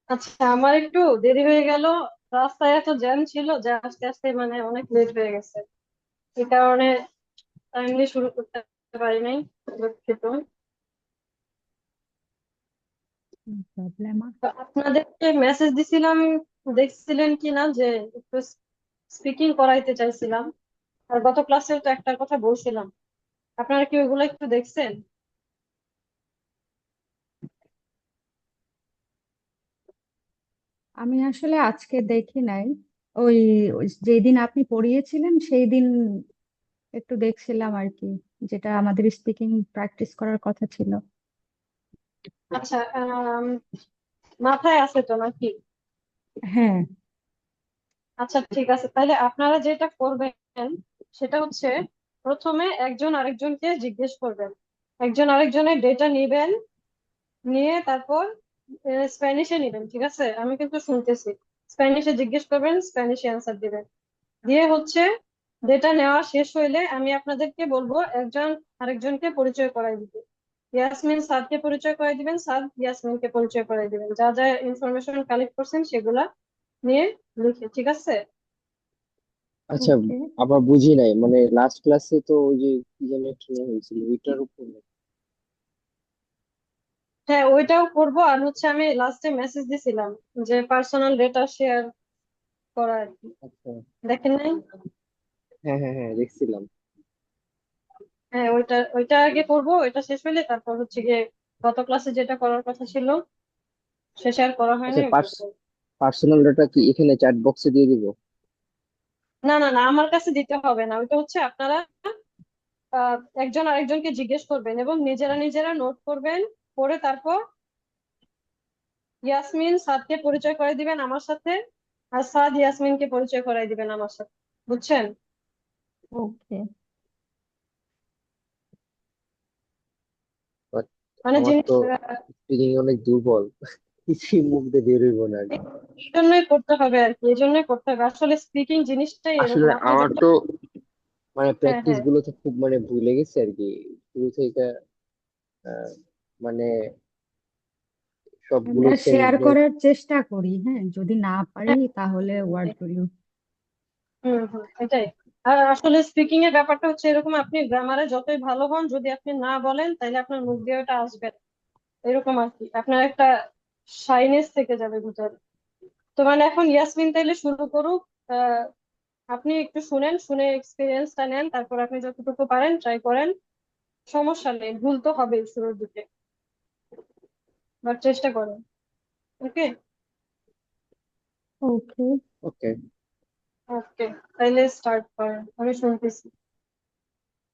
আচ্ছা, আমার একটু দেরি হয়ে গেল। রাস্তায় এত জ্যাম ছিল যে আস্তে আস্তে মানে অনেক লেট হয়ে গেছে। এই কারণে টাইমলি শুরু করতে পারি নাই। দুঃখিত। প্রবলেম। তো আপনাদেরকে মেসেজ দিছিলাম, দেখছিলেন কি না যে একটু স্পিকিং করাইতে চাইছিলাম। আর গত ক্লাসেও তো একটার কথা বলছিলাম। আপনারা কি ওইগুলো একটু দেখছেন? আমি আসলে আজকে দেখি নাই। ওই ওই যেদিন আপনি পড়িয়েছিলেন সেই দিন একটু দেখছিলাম আর কি, যেটা আমাদের স্পিকিং প্র্যাকটিস করার কথা ছিল। আচ্ছা, মাথায় আছে তো নাকি? হ্যাঁ। আচ্ছা, ঠিক আছে, তাহলে আপনারা যেটা করবেন সেটা হচ্ছে প্রথমে একজন আরেকজনকে জিজ্ঞেস করবেন। একজন আরেকজনের ডেটা নিবেন, নিয়ে তারপর স্প্যানিশে নিবেন। ঠিক আছে, আমি কিন্তু শুনতেছি। স্প্যানিশে জিজ্ঞেস করবেন, স্প্যানিশে অ্যান্সার দিবেন। দিয়ে হচ্ছে ডেটা নেওয়া শেষ হইলে আমি আপনাদেরকে বলবো একজন আরেকজনকে পরিচয় করাই দিতে। ইয়াসমিন স্যারকে পরিচয় করাই দিবেন, স্যার ইয়াসমিনকে পরিচয় করাই দিবেন, যা যা ইনফরমেশন কালেক্ট করছেন সেগুলা নিয়ে লিখে। ঠিক আছে? আচ্ছা, ওকে। আবার বুঝি নাই মানে লাস্ট ক্লাসে তো ওই যে কি যেন একটা নিয়ে হয়েছিল ওইটার উপর নাকি? হ্যাঁ, ওইটাও করবো। আর হচ্ছে আমি লাস্টে মেসেজ দিছিলাম যে পার্সোনাল ডেটা শেয়ার করা আর কি। আচ্ছা, দেখেন নাই? হ্যাঁ হ্যাঁ হ্যাঁ দেখছিলাম। হ্যাঁ, ওইটা ওইটা আগে করবো। ওইটা শেষ হইলে তারপর হচ্ছে গিয়ে গত ক্লাসে যেটা করার কথা ছিল শেষে আর করা হয়নি, আচ্ছা, ওইটা করবো। পার্সোনাল ডাটা কি এখানে চ্যাট বক্সে দিয়ে দিব? না না না, আমার কাছে দিতে হবে না। ওইটা হচ্ছে আপনারা একজন আরেকজনকে জিজ্ঞেস করবেন এবং নিজেরা নিজেরা নোট করবেন। করে তারপর ইয়াসমিন সাদকে পরিচয় করে দিবেন আমার সাথে, আর সাদ ইয়াসমিনকে পরিচয় করাই দিবেন আমার সাথে। বুঝছেন? ওকে। But মানে আমার জিনিস তো স্পিকিং অনেক দুর্বল, কিছুই মুখ দিয়ে বের হইব না আর কি। এই জন্যই করতে হবে আর কি, এই জন্যই করতে হবে। আসলে স্পিকিং জিনিসটাই এরকম, আসলে আপনি আমার যত... তো মানে হ্যাঁ প্র্যাকটিস হ্যাঁ। গুলো তো খুব মানে ভুলে গেছি আর কি, শুরু থেকে আহ, মানে সবগুলো আমরা শেয়ার সেন্টেন্স। করার চেষ্টা করি, হ্যাঁ, যদি না পারি হ্যাঁ, তাহলে ওয়ার্ড গুলো। হুম হুম, এটাই। আর আসলে স্পিকিং এর ব্যাপারটা হচ্ছে এরকম, আপনি গ্রামারে যতই ভালো হন, যদি আপনি না বলেন তাহলে আপনার মুখ দিয়ে ওটা আসবে না। এরকম আর কি, আপনার একটা শাইনেস থেকে যাবে ভিতরে। তো মানে এখন ইয়াসমিন তাইলে শুরু করুক। আহ আপনি একটু শুনেন, শুনে এক্সপিরিয়েন্সটা নেন, তারপর আপনি যতটুকু পারেন ট্রাই করেন। সমস্যা নেই, ভুল তো হবেই শুরুর দিকে, বাট চেষ্টা করেন। ওকে? ওকে। ওকে। ওকে, তাইলে স্টার্ট করেন, আমি শুনতেছি।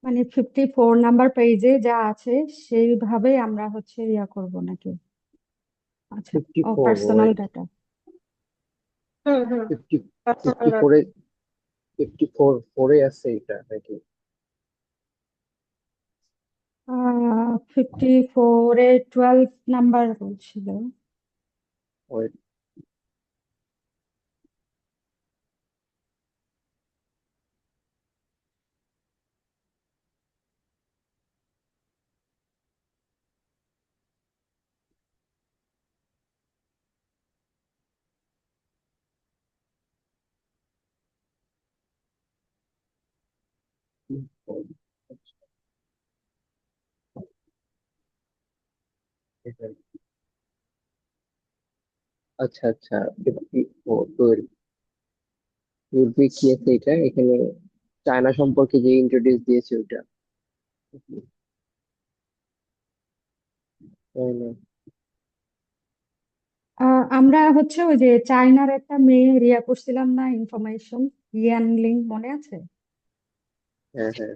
মানে 54 নাম্বার পেজে যা আছে সেইভাবে আমরা হচ্ছে ইয়া করব নাকি? আচ্ছা। ফিফটি ও, ফোর পার্সোনাল ডাটা। হুম হুম। ফিফটি ফিফটি পার্সোনাল ফোরে 54 আছে এটা নাকি? 54-এ 12 নাম্বার বলছিল। ওই আচ্ছা আচ্ছা, 54 ইউরপি কি আছে এটা এখানে? চায়না সম্পর্কে যে ইন্ট্রোডিউস দিয়েছে ওইটা, তাই না? আমরা হচ্ছে ওই যে চায়নার একটা মেয়ে রিয়া করছিলাম না, ইনফরমেশন, ইয়ান লিং, মনে আছে? হ্যাঁ হ্যাঁ।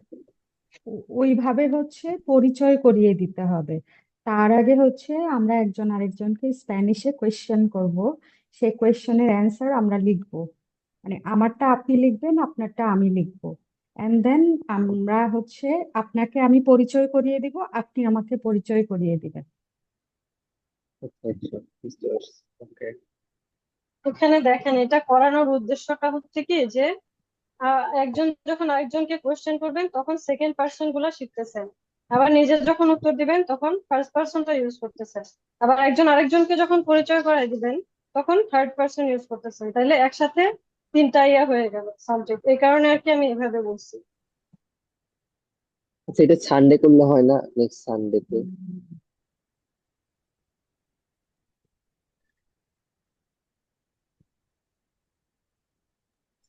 ওইভাবে হচ্ছে পরিচয় করিয়ে দিতে হবে। তার আগে হচ্ছে আমরা একজন আরেকজনকে স্প্যানিশে কোয়েশ্চেন করব। সেই কোয়েশ্চেনের অ্যান্সার আমরা লিখব। মানে আমারটা আপনি লিখবেন, আপনারটা আমি লিখবো। এন্ড দেন আমরা হচ্ছে আপনাকে আমি পরিচয় করিয়ে দিব, আপনি আমাকে পরিচয় করিয়ে দিবেন। আচ্ছা আচ্ছা, বুঝতে পারছি। ওকে। এখানে দেখেন, এটা করানোর উদ্দেশ্যটা হচ্ছে কি যে একজন যখন আরেকজনকে কোশ্চেন করবেন তখন সেকেন্ড পার্সন গুলা শিখতেছেন। আবার নিজে যখন উত্তর দিবেন তখন ফার্স্ট পার্সনটা ইউজ করতেছেন। আবার একজন আরেকজনকে যখন পরিচয় করাই দিবেন তখন থার্ড পার্সন ইউজ করতেছেন, তাহলে একসাথে তিনটা ইয়া হয়ে গেল সাবজেক্ট, এই কারণে আর কি আমি এভাবে বলছি। আচ্ছা, এটা সানডে করলে হয় না? নেক্সট সানডেতে।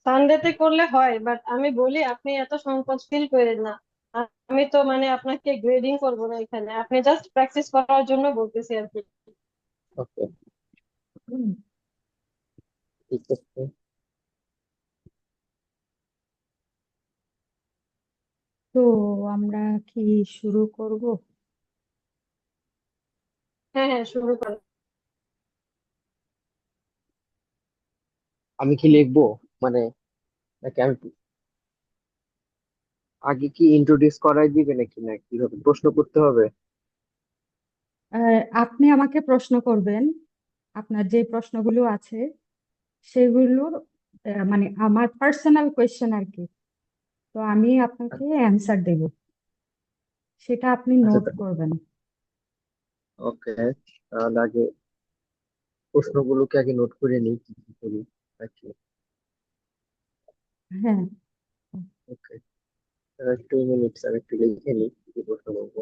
সানডেতে করলে হয়, বাট আমি বলি আপনি এত সংকোচ ফিল করেন না। আমি তো মানে আপনাকে গ্রেডিং করবো না এখানে, আপনি জাস্ট প্র্যাকটিস করার জন্য বলতেছি আর কি। ওকে, ঠিক আছে। তো আমরা কি শুরু করব? হ্যাঁ হ্যাঁ, শুরু করেন। আমি কি লিখবো, মানে নাকি আমি আগে কি ইন্ট্রোডিউস করাই দিবে নাকি, না কিভাবে প্রশ্ন করতে হবে? আপনি আমাকে প্রশ্ন করবেন, আপনার যে প্রশ্নগুলো আছে সেগুলোর মানে আমার পার্সোনাল কোয়েশ্চেন আর কি। তো আমি আপনাকে অ্যান্সার দেব, সেটা আপনি আচ্ছা, নোট করবেন। ওকে। তাহলে আগে প্রশ্নগুলোকে আগে নোট করে নিই, কি কি করি নাকি? হ্যাঁ। ওকে, 2 মিনিটস আমি একটু লিখে নিই কি কি প্রশ্ন করবো।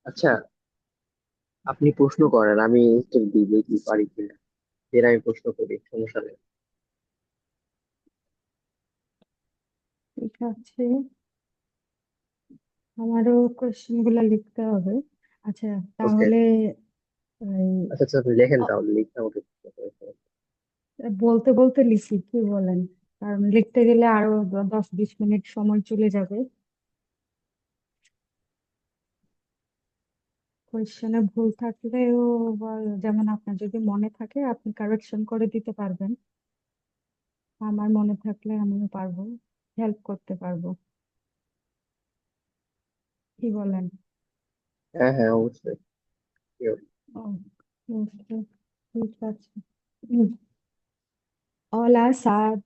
আচ্ছা, আপনি প্রশ্ন করেন, আমি উত্তর দিই, দেখি পারি কিনা। এর আমি প্রশ্ন করি, সমস্যা নেই। ঠিক আছে, আমারও কোয়েশ্চেন গুলা লিখতে হবে। আচ্ছা, ওকে, তাহলে এই, আচ্ছা আচ্ছা, আপনি লেখেন আ- তাহলে, লিখতে আমাকে। বলতে বলতে লিখি, কি বলেন? কারণ লিখতে গেলে আরো 10-20 মিনিট সময় চলে যাবে। কোয়েশ্চেনে ভুল থাকলেও যেমন আপনার যদি মনে থাকে আপনি কারেকশন করে দিতে পারবেন, আমার মনে থাকলে আমিও পারবো, হেল্প করতে পারবো। কি বলেন? হ্যাঁ হ্যাঁ, অবশ্যই। Sure. ও, বুঝতে, ঠিক আছে। হুম, Hola, Saad.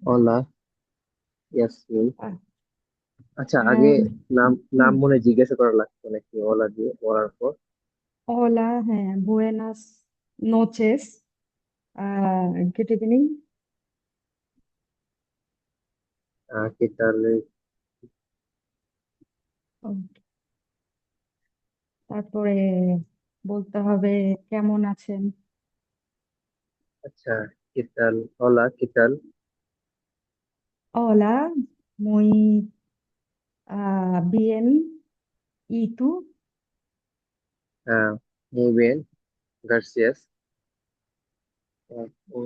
অলা, ইয়াসমিন। আহ, আচ্ছা, আগে আহ, নাম নাম হুম, মনে জিজ্ঞাসা করা লাগতো নাকি অলা দিয়ে বলার পর? Hola, হ্যাঁ, buenas noches, good evening. কি তাহলে? ও, তারপরে বলতে হবে কেমন আছেন। আচ্ছা, কি তাল? অলা, কি তাল? Hola, muy bien. ¿Y tú? muy bien, gracias. তারপর,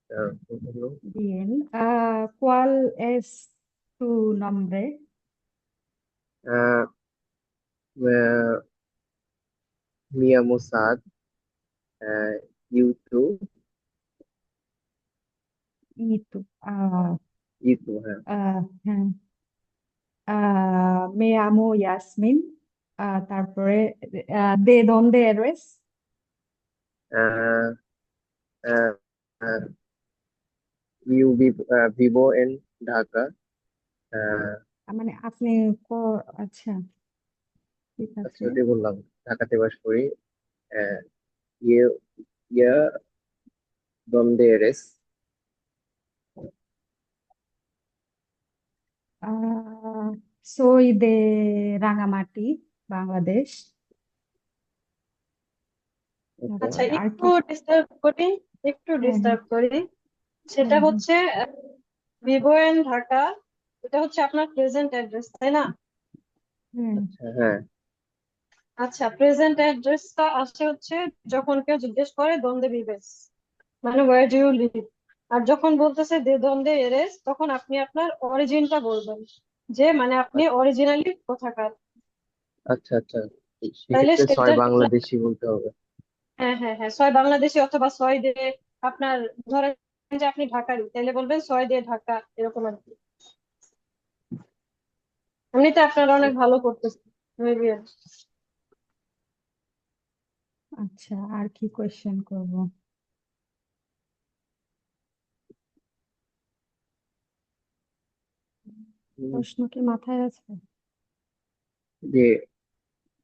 তারপর হলো, Bien. ¿Cuál es tu nombre? আহ, আহ, মিয়া মোসাদ, ইউটু, ¿Y tú? ইতু, হ্যাঁ। হ্যাঁ, me llamo Yasmin. তারপরে ¿de dónde eres? আহ, আহ, আহ, ইউ ভিভো ইন ঢাকা। আহ, মানে আপনি আচ্ছা, ঠিক আচ্ছা, আছে। ওটাই বললাম, ঢাকাতে বাস করি। আহ, ইয়ে ইয়া donde eres? আহ soy de রাঙামাটি, বাংলাদেশ। ওকে। আচ্ছা, তারপরে আর একটু কি? ডিস্টার্ব করি, একটু হ্যাঁ, হ্যাঁ, ডিস্টার্ব করি। সেটা হ্যাঁ, হ্যাঁ, হচ্ছে ভিভো এন ঢাকা, এটা হচ্ছে আপনার প্রেজেন্ট অ্যাড্রেস, তাই না? হ্যাঁ। আচ্ছা, হ্যাঁ। আচ্ছা, প্রেজেন্ট অ্যাড্রেসটা আসে হচ্ছে যখন কেউ জিজ্ঞেস করে দোনদে বিবেস, মানে ওয়ার ডু ইউ লিভ। আর যখন বলতেছে দে দোনদে এরেস, তখন আপনি আপনার অরিজিনটা বলবেন, যে মানে আপনি আচ্ছা, অরিজিনালি কোথাকার। আচ্ছা, আচ্ছা। তাইলে সেক্ষেত্রে ছয় সেটার জন্য, বাংলাদেশি বলতে হবে। হ্যাঁ হ্যাঁ হ্যাঁ, ছয় বাংলাদেশি অথবা ছয় দে আপনার, ধরেন যে আপনি ঢাকারই, তাইলে বলবেন ছয় দে ঢাকা, এরকম আর কি। এমনিতে আপনারা অনেক ভালো করতেছেন, মেবি। আচ্ছা, আর কি কোয়েশ্চেন করব? উম, প্রশ্ন কি মাথায় আছে? যে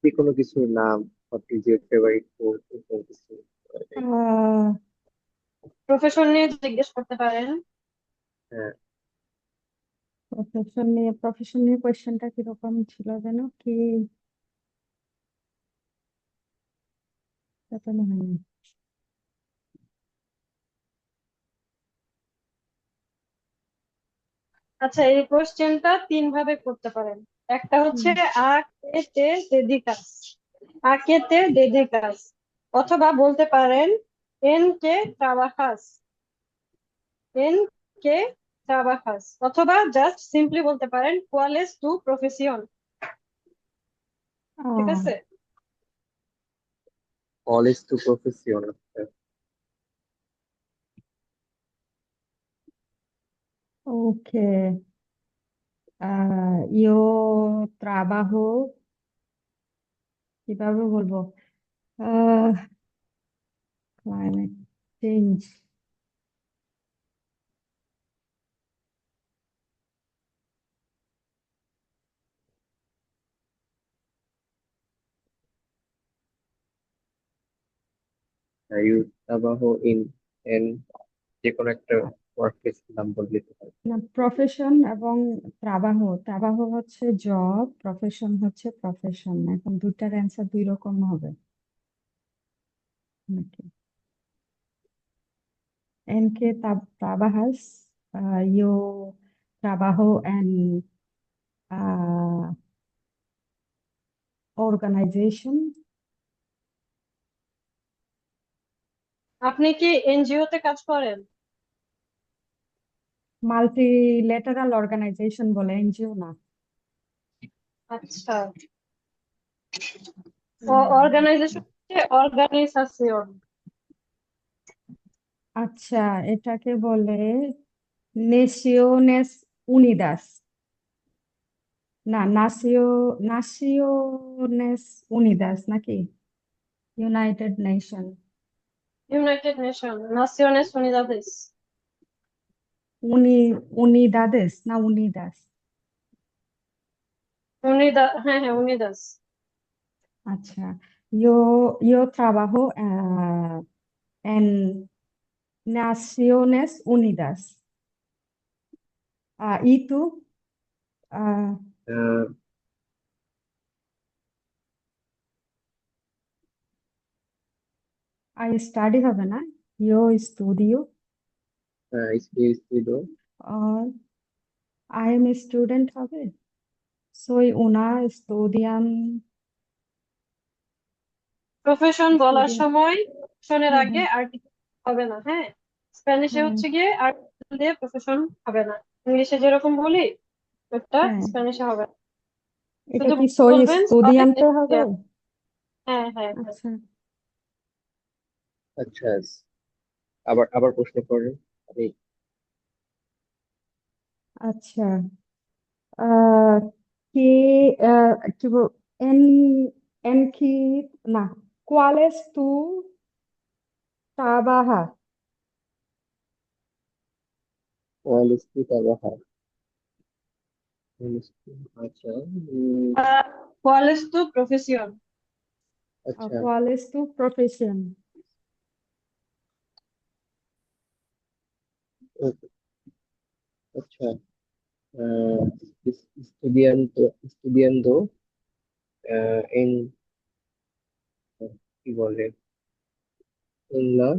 যে কোনো কিছুর নাম, what is your favourite food, কোনো কিছু। আহ প্রফেশন নিয়ে জিজ্ঞেস করতে পারেন। হ্যাঁ। প্রফেশন নিয়ে কোয়েশ্চেনটা কিরকম ছিল যেন, কি সেটা মনে হয় না। আচ্ছা, এই কোশ্চেনটা তিন ভাবে করতে পারেন। একটা হচ্ছে হুম। আ কে তে দেদিকাস, আ কে তে দেদিকাস, অথবা বলতে পারেন এন কে ট্রাবাজাস, এন কে ট্রাবাজাস, অথবা জাস্ট সিম্পলি বলতে পারেন cuál es tu profesión। ঠিক আহ আছে। কলেজ টু প্রফেশন। ওকে। ইয়ো ট্রাবাহো, কিভাবে বলবো? আহ ক্লাইমেট চেঞ্জ। ইউ তাবাহ ইন এন, যে কোনো একটা ওয়ার্ক প্লেসের নাম বললে তো হয়। না, প্রফেশন এবং ট্রাবাহো, ট্রাবাহো হচ্ছে জব, প্রফেশন হচ্ছে প্রফেশন, এখন দুটার অ্যান্সার দুই রকম হবে নাকি? ¿En qué trabajas? Yo trabajo en ah, organization, আপনি কি এনজিও তে কাজ করেন? multilateral organization বলে, এনজিও না। আচ্ছা, উম, অর্গানাইজেশন হচ্ছে অর্গানাইজেশন। আচ্ছা, এটাকে বলে নেশিওনেস উনিদাস, না নাসিওনেস উনিদাস নাকি? United Nation. ইউনাইটেড নেশন, নাসিওনেস উনিদাদেস। উনি উনিদাদেস না উনিদাস? হ্যাঁ হ্যাঁ, উনিদাস। আচ্ছা, yo trabajo en Naciones Unidas. ¿Y tú? Ah, I study হবে না? Yo estudio, school. or I am a student হবে? Soy una প্রফেশন বলার estudiant. সময় প্রফেশনের হ্যাঁ, আগে হ্যাঁ, আর্টিকেল হবে না, হ্যাঁ। স্প্যানিশে হ্যাঁ, হচ্ছে গিয়ে আর্টিকেল দিয়ে প্রফেশন হবে না। ইংলিশে যেরকম বলি ওটা হ্যাঁ। স্প্যানিশে হবে না। এটা শুধু কি soy বলবেন soy estudiante হবে? estudiante। হ্যাঁ হ্যাঁ হ্যাঁ। আচ্ছা, আচ্ছা, আবার আবার প্রশ্ন করেন আপনি। আচ্ছা। আহ que, কি en que, না, ¿cuál es tu trabajo? ওয়ালেস্কি তাবাহা। আচ্ছা। ¿Cuál es tu profesión? আচ্ছা ¿Cuál es tu profesión? ও- আচ্ছা আহ, estudiando en কি বলে in la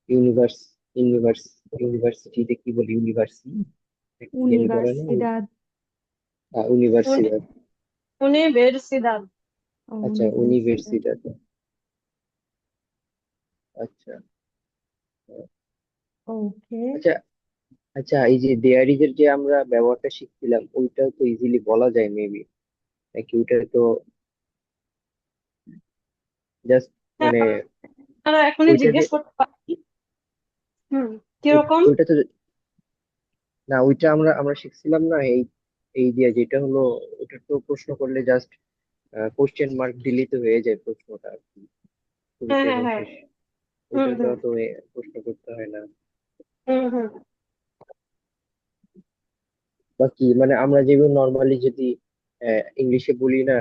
ইউনিভার্স ইউনিভার্সিটিতে কি বলে ইউনিভার্সিটি কি জানি বলে না Universidad. Uni- university Universidad. আচ্ছা Universidad. ইউনিভার্সিটি আচ্ছা Okay. আচ্ছা আচ্ছা এই যে দেয়ার ইজ এর যে আমরা ব্যবহারটা শিখছিলাম ওইটাও তো ইজিলি বলা যায় মেবি নাকি ওইটা তো জাস্ট হ্যাঁ, মানে আপনারা এখনই ওইটা যে জিজ্ঞেস করতে পারেন। হুম, কিরকম? ওইটা তো না ওইটা আমরা আমরা শিখছিলাম না এই এই দিয়ে যেটা হলো ওটা তো প্রশ্ন করলে জাস্ট কোশ্চেন মার্ক দিলেই তো হয়ে যায় প্রশ্নটা আর কি হ্যাঁ শুরুতে হ্যাঁ এবং হ্যাঁ। শেষ হুম ওইটা তো হুম তো প্রশ্ন করতে হয় না হুম হুম। বা কি মানে আমরা যেগুলো নর্মালি যদি ইংলিশে বলি না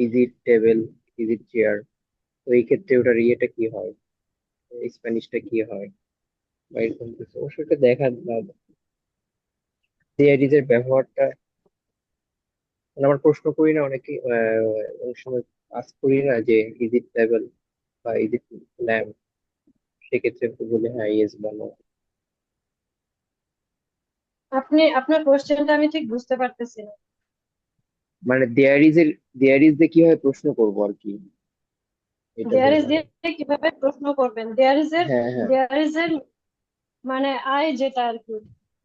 is it table is it chair তো এই ক্ষেত্রে ওটার ইয়েটা কি হয় স্প্যানিশটা কি হয় বা এরকম কিছু অবশ্যই এটা দেখা দেয়ার ইজ এর ব্যবহারটা মানে আমরা প্রশ্ন করি না অনেকে অনেক সময় আজ করি না যে ইজ ইট টেবিল বা ইজ ইট ল্যাম্প সেক্ষেত্রে তো বলে হ্যাঁ ইয়েস বলো আপনার কোশ্চেনটা আমি ঠিক বুঝতে পারতেছি না। মানে দেয়ার ইজ দিয়ে কিভাবে প্রশ্ন করবো আর কি এটা দেয়ার ইজ বললাম দিয়ে কিভাবে প্রশ্ন করবেন? হ্যাঁ হ্যাঁ দেয়ার ইজ এর মানে আই যেটা আর কি,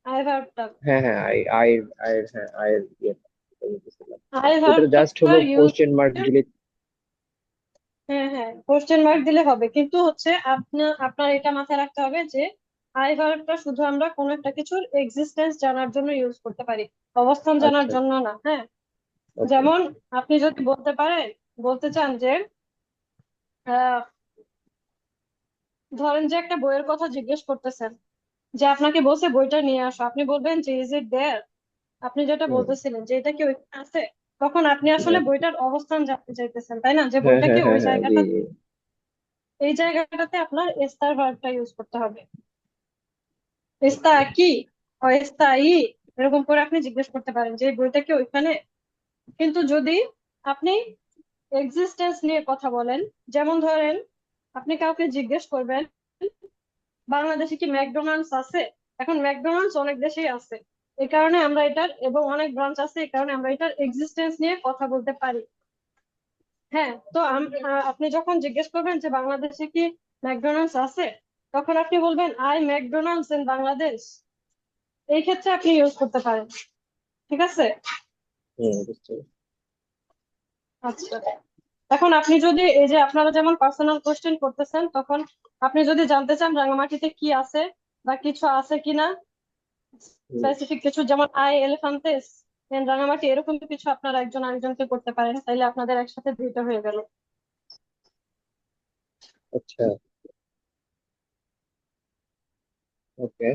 আই ভার্বটা, হ্যাঁ হ্যাঁ আয়ের হ্যাঁ আয়ের ইয়েটা এটা বলতেছিলাম। আই ওটা তো ভার্বটা জাস্ট হলো ইউজ। কোশ্চেন মার্ক দিলে হ্যাঁ হ্যাঁ, কোশ্চেন মার্ক দিলে হবে, কিন্তু হচ্ছে আপনার এটা মাথায় রাখতে হবে যে আই ভার্বটা শুধু আমরা কোনো একটা কিছুর এক্সিস্টেন্স জানার জন্য ইউজ করতে পারি, অবস্থান জানার আচ্ছা জন্য না। হ্যাঁ, ওকে যেমন আপনি যদি বলতে চান যে আহ ধরেন যে একটা বইয়ের কথা জিজ্ঞেস করতেছেন, যে আপনাকে বলছে বইটা নিয়ে আসো, আপনি বলবেন যে ইজ ইট দেয়ার। আপনি যেটা হুম বলতেছিলেন যে এটা কি ওইখানে আছে, তখন আপনি আসলে হ্যাঁ বইটার অবস্থান জানতে চাইতেছেন, তাই না? যে হ্যাঁ বইটা হ্যাঁ কি হ্যাঁ ওই হ্যাঁ জি জায়গাটা, জি এই জায়গাটাতে আপনার এস্তার ভার্বটা ইউজ করতে হবে। এস্তা কি ও এস্তা ই, এরকম করে আপনি জিজ্ঞেস করতে পারেন যে এই বইটা কি ওইখানে। কিন্তু যদি আপনি এক্সিস্টেন্স নিয়ে কথা বলেন, যেমন ধরেন আপনি কাউকে জিজ্ঞেস করবেন বাংলাদেশে কি ম্যাকডোনাল্ডস আছে। এখন ম্যাকডোনাল্ডস অনেক দেশেই আছে, এই কারণে আমরা এটার, এবং অনেক ব্রাঞ্চ আছে, এই কারণে আমরা এটার এক্সিস্টেন্স নিয়ে কথা বলতে পারি। হ্যাঁ, তো আপনি যখন জিজ্ঞেস করবেন যে বাংলাদেশে কি ম্যাকডোনাল্ডস আছে, তখন আপনি বলবেন আই ম্যাকডোনাল্ডস ইন বাংলাদেশ। এই ক্ষেত্রে আপনি ইউজ করতে পারেন। ঠিক আছে? হুম বুঝতে পেরেছি। আচ্ছা, এখন আপনি যদি এই যে আপনারা যেমন পার্সোনাল কোশ্চেন করতেছেন, তখন আপনি যদি জানতে চান রাঙামাটিতে কি আছে বা কিছু আছে কিনা, হুম, স্পেসিফিক কিছু, যেমন আই এলিফ্যান্টেস এন্ড রাঙামাটি, এরকম কিছু আপনারা একজন আরেকজনকে করতে পারেন, তাইলে আপনাদের একসাথে দুইটা হয়ে গেল। আচ্ছা ওকে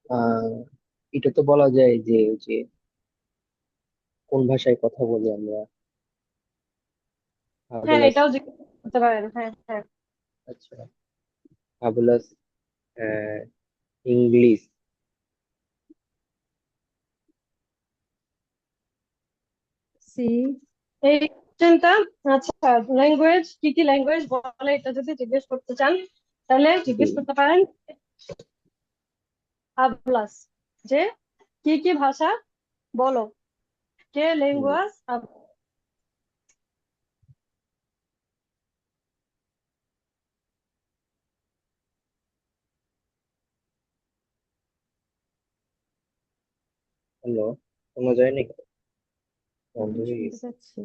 আহ এটা তো বলা যায় যে ওই যে কোন ভাষায় কথা বলি আমরা হ্যাঁ, হাবলাস এটাও জিজ্ঞেস করতে পারেন। হ্যাঁ হ্যাঁ। আচ্ছা হাবলাস ইংলিশ Sí. এই কোশ্চেনটা, আচ্ছা, ল্যাঙ্গুয়েজ কি কি ল্যাঙ্গুয়েজ বলে এটা যদি জিজ্ঞেস করতে চান, তাহলে জি জিজ্ঞেস করতে পারেন হাবলাস, যে কি কি ভাষা বলো, কে হুম, লেঙ্গুয়াস। হ্যালো, শোনা যায় নাকি? বন্ধ আমি হয়ে শুনতে গেছে। পাচ্ছি।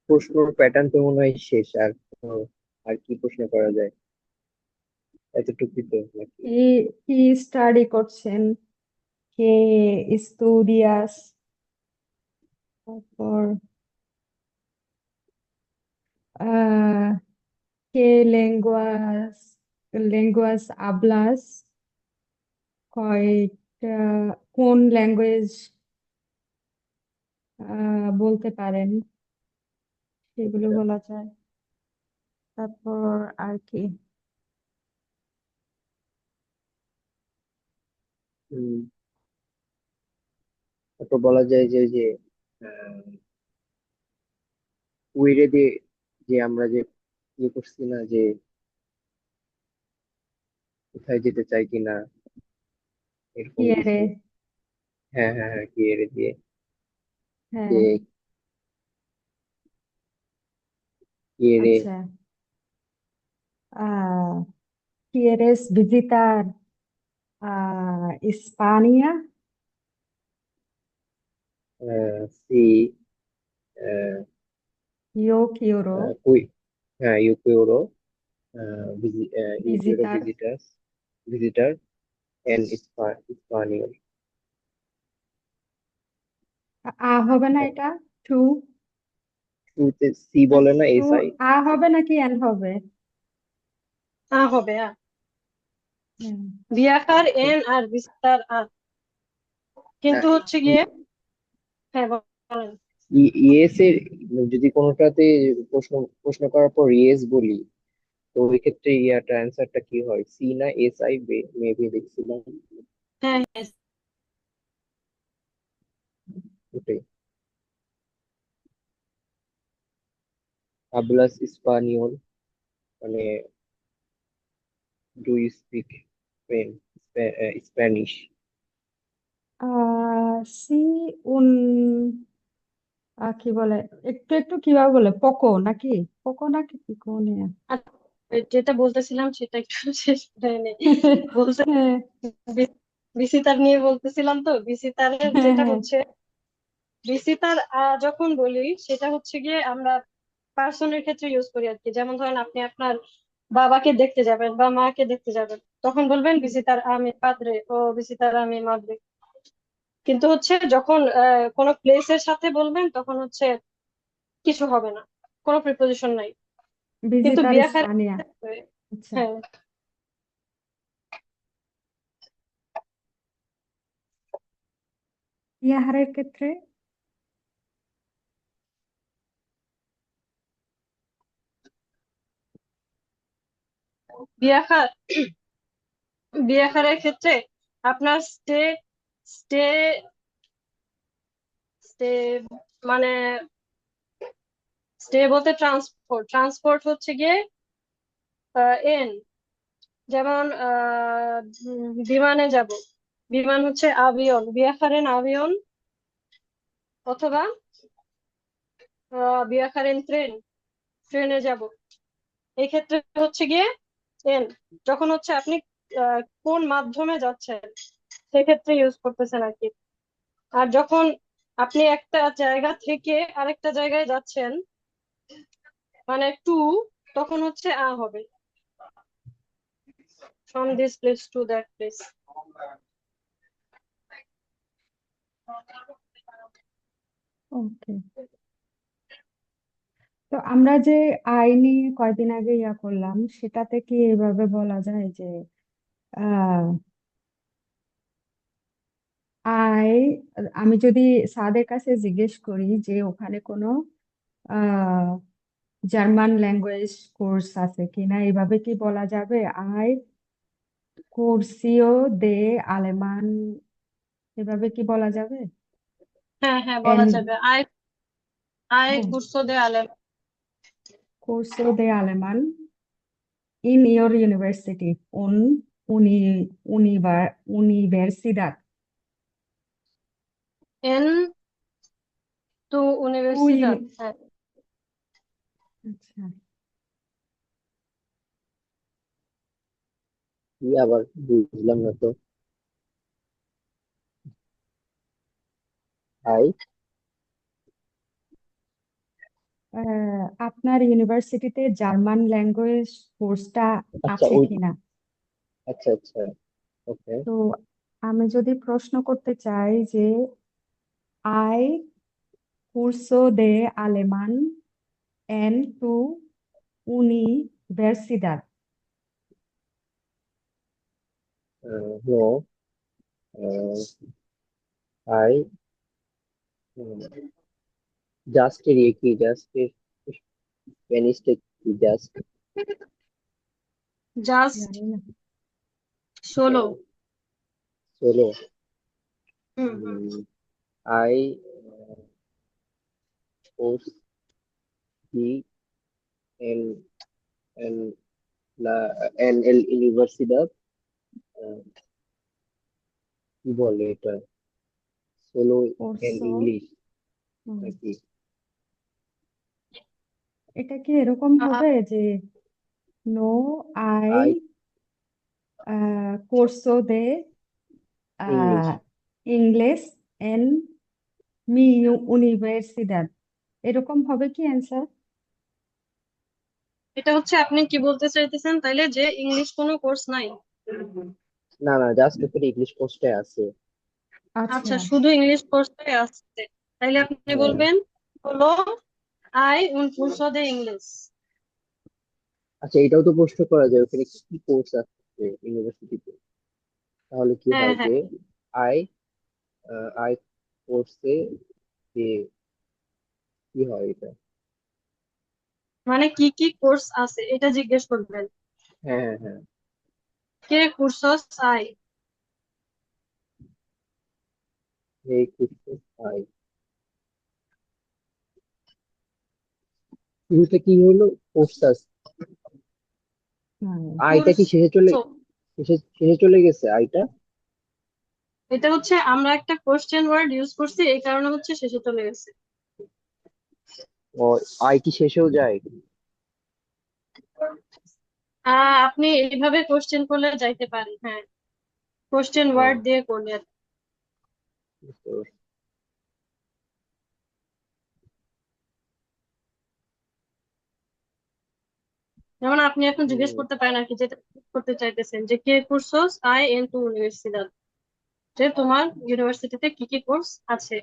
প্রশ্নর প্যাটার্ন তো মনে হয় শেষ, আর আর কি প্রশ্ন করা যায়? এতটুকুই তো নাকি? কি কি স্টাডি করছেন? কে স্টুডিয়াস? তারপর আহ কে লেঙ্গুয়াস লেঙ্গুয়াস hablas? কয়টা কোন ল্যাঙ্গুয়েজ বলতে পারেন, সেগুলো আচ্ছা। বলা যায়। তারপর আর কি? হম। তারপর বলা যায় যে যে কুইরে দিয়ে, যে আমরা যে ইয়ে করছি না, যে কোথায় যেতে চাই কিনা, এরকম কিয়েরে? কিছু। হ্যাঁ হ্যাঁ হ্যাঁ, কি এর দিয়ে, হ্যাঁ। যে কি এর আচ্ছা। ah ¿Quieres visitar España? সি আহ, Yo quiero কুই হ্যাঁ, ইউকিউরো ইউকিউরো visitar. ভিজিটার এন স্পানিওল। হবে না এটা? টু? শুরুতে সি বলে না, টু এস আই। হবে নাকি এন হবে? হবে হুম। বিয়াকার এন আর বিস্তার কিন্তু হচ্ছে গিয়ে হ্যাঁ বলেন। ইয়েস এর যদি কোনোটাতে প্রশ্ন প্রশ্ন করার পর ইয়েস বলি, তো ওই ক্ষেত্রে ইয়াটা অ্যান্সারটা কি হয়, সি না এস আই? মেবি দেখছিলাম হ্যাঁ হ্যাঁ ওটাই। হাবলাস স্পানিওল মানে ডু ইউ স্পিক স্প্যানিশ? সি উন কি বলে, একটু একটু কিভাবে বলে, পকো নাকি? পকো নাকি পিকো নিয়ে? আর যেটা বলতেছিলাম সেটা একটু শেষ করে নেই। বলতে হ্যাঁ বিসিতার নিয়ে বলতেছিলাম, তো বিসিতারের হ্যাঁ যেটা হ্যাঁ। হচ্ছে বিসিতার যখন বলি সেটা হচ্ছে গিয়ে আমরা পার্সনের ক্ষেত্রে ইউজ করি আর কি। যেমন ধরেন আপনি আপনার বাবাকে দেখতে যাবেন বা মাকে দেখতে যাবেন, তখন বলবেন visitar a mi padre O visitar a mi madre। কিন্তু হচ্ছে যখন কোনো প্লেসের সাথে বলবেন তখন হচ্ছে কিছু হবে না, কোনো প্রিপোজিশন নাই। কিন্তু ভিজিটার বিয়াকার স্পানিয়া। আচ্ছা। হ্যাঁ, ইয়াহারের ক্ষেত্রে? বিয়াকার বিয়াকারের ক্ষেত্রে আপনার স্টে স্টে স্টে মানে স্টে বলতে ট্রান্সপোর্ট ট্রান্সপোর্ট হচ্ছে গিয়ে এন। যেমন বিমানে যাব, বিমান হচ্ছে আভিয়ন, বিয়াখারেন আভিয়ন। অথবা বিয়াখারেন ট্রেন, ট্রেনে যাব। এই ক্ষেত্রে হচ্ছে গিয়ে এন। যখন হচ্ছে আপনি কোন মাধ্যমে যাচ্ছেন সেক্ষেত্রে ইউজ করতেছেন আর কি। আর যখন আপনি একটা জায়গা থেকে আরেকটা জায়গায় যাচ্ছেন মানে টু, তখন হচ্ছে হবে from this place to that place। ওকে। তো আমরা যে আইনি কয়দিন আগে ইয়া করলাম, সেটাতে কি এভাবে বলা যায় যে আহ আই আমি যদি স্যারদের কাছে জিজ্ঞেস করি যে ওখানে কোনো আহ জার্মান ল্যাঙ্গুয়েজ কোর্স আছে কিনা, এইভাবে কি বলা যাবে? আই কোর্সিও দে আলেমান, এভাবে কি বলা যাবে? হ্যাঁ হ্যাঁ এন বলা যাবে আই আই হ্যাঁ, কুর্সো দে আলেম। কোর্সিও দে আলেমান in your university, Universidad En tu tu universidad, হ্যাঁ। আচ্ছা। কি আবার বুঝলাম না তো। আই আপনার ইউনিভার্সিটিতে জার্মান ল্যাঙ্গুয়েজ কোর্সটা আচ্ছা আছে ওই কিনা? আচ্ছা আচ্ছা ওকে। তো আমি যদি প্রশ্ন করতে চাই যে আই কুরসো দে আলেমান এন টু universidad. নো, আই জাস্ট এর ইয়ে কি, জাস্ট এর স্প্যানিশটা কি, জাস্ট জাস্ট জানি না। 16। চলো। হুম হুম। আই কোর্স কি এন এন লা এন এল ইউনিভার্সিডad, কি বলে এটা, সোলো এন কোর্সো ইংলিশ নাকি? এটা কি এরকম আহ, হবে যে নো আই আই কোর্সো দে ইংলিশ। ইংলিশ এন মি ইউনিভার্সিডad, এরকম হবে কি অ্যান্সার? এটা হচ্ছে আপনি কি বলতে চাইতেছেন তাইলে, যে ইংলিশ কোনো কোর্স নাই? না না, জাস্ট এখানে ইংলিশ কোর্সটাই আছে। আচ্ছা। আচ্ছা, শুধু ইংলিশ কোর্সটাই আসছে, তাইলে আপনি হ্যাঁ। বলবেন হলো আই উন curso de ইংলিশ। আচ্ছা, এটাও তো প্রশ্ন করা যায় ওখানে কি কি কোর্স আছে ইউনিভার্সিটিতে। তাহলে কি হ্যাঁ হয় হ্যাঁ, যে আই আই কোর্সে যে কি হয় এটা। মানে কি কি কোর্স আছে এটা জিজ্ঞেস করবেন। হ্যাঁ হ্যাঁ হ্যাঁ। কে cursos hay? এই কোর্সে আই শুরুতে কি হলো, কোর্সাস, হুম। আইটা কি শেষে চলে, curso, শেষে চলে গেছে আইটা? এটা হচ্ছে আমরা একটা কোশ্চেন ওয়ার্ড ইউজ করছি, এই কারণে হচ্ছে শেষে চলে গেছে। ও, আই কি শেষেও যায়? আপনি এইভাবে কোশ্চেন করলে যাইতে পারেন, হ্যাঁ, কোশ্চেন ও, ওয়ার্ড দিয়ে করলে। বুঝতে পারছি। যেমন আপনি এখন জিজ্ঞেস হুম, করতে পারেন আর কি, যেটা করতে চাইতেছেন যে কে cursos hay en tu universidad, যে তোমার ইউনিভার্সিটিতে কি কি কোর্স আছে।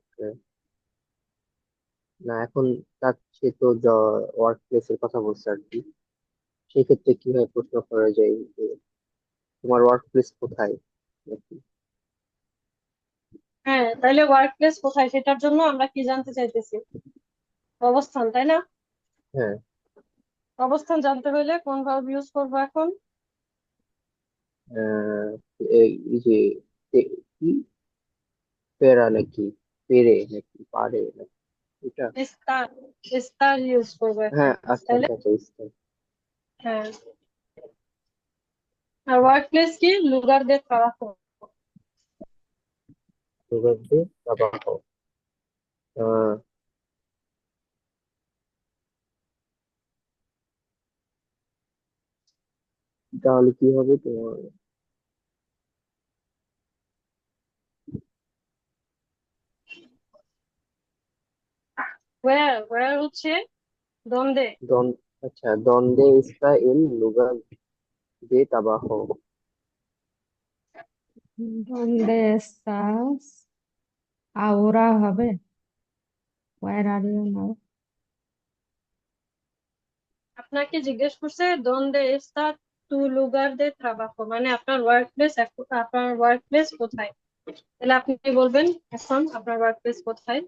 okay. না এখন সে তো ওয়ার্ক প্লেসের কথা বলছে আর কি। সেক্ষেত্রে কিভাবে প্রশ্ন করা যায় যে তোমার ওয়ার্ক প্লেস কোথায় নাকি? হ্যাঁ, তাহলে ওয়ার্ক প্লেস কোথায় সেটার জন্য আমরা কি জানতে চাইতেছি? অবস্থান, তাই না? হ্যাঁ। অবস্থান জানতে হলে কোন ভার্ব ইউজ করবো এখন? আহ, এই যে কি, পেরা নাকি, পেরে নাকি পারে নাকি এটা? স্টার, স্টার ইউজ করবো এখন, হ্যাঁ আচ্ছা তাইলে। আচ্ছা আচ্ছা, বুঝতে- হ্যাঁ, আর ওয়ার্ক প্লেস কি lugar de trabajo। lugar de trabajo। আহ, তাহলে কি হবে তোমার? ওয়ার হচ্ছে দন্দে। don, আচ্ছা, donde está el lugar de trabajo? ¿Dónde estás ahora হবে? Where are you now? আপনাকে জিজ্ঞেস করছে দন্দে está tu lugar de trabajo, মানে আপনার ওয়ার্ক প্লেস, আপনার ওয়ার্ক প্লেস কোথায়। তাহলে আপনি কি বলবেন এখন আপনার ওয়ার্ক প্লেস কোথায়?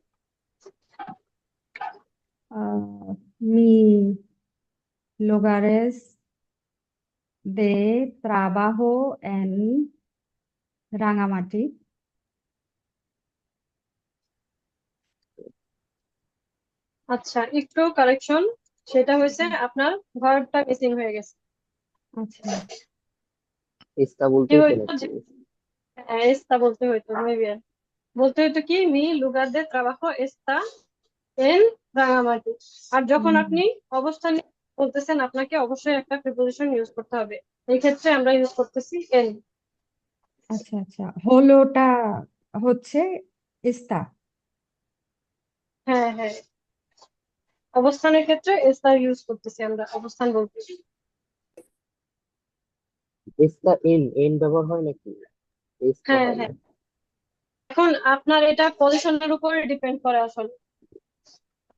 Mi lugares de trabajo en Rangamati. আচ্ছা, একটু কারেকশন, সেটা হয়েছে আপনার ভার্বটা মিসিং হয়ে গেছে। আচ্ছা। está বলতে কি হতো হইতো নাকি? যে está বলতে হইতো, muy bien, বলতে হইতো কি মি lugar de trabajo está en Rangamati. আর যখন হুম, আপনি অবস্থান বলতেছেন আপনাকে অবশ্যই একটা প্রিপোজিশন ইউজ করতে হবে। এই ক্ষেত্রে আমরা ইউজ করতেছি এন। আচ্ছা আচ্ছা, হলোটা হচ্ছে ইস্তা। হ্যাঁ হ্যাঁ, অবস্থানের ক্ষেত্রে এস্তার ইউজ করতেছি আমরা, অবস্থান বলতেছি। এস্তা এন এন ব্যবহার হয় নাকি? এস তো হ্যাঁ হয় না। হ্যাঁ, এখন আপনার এটা পজিশনের উপরে ডিপেন্ড করে আসলে।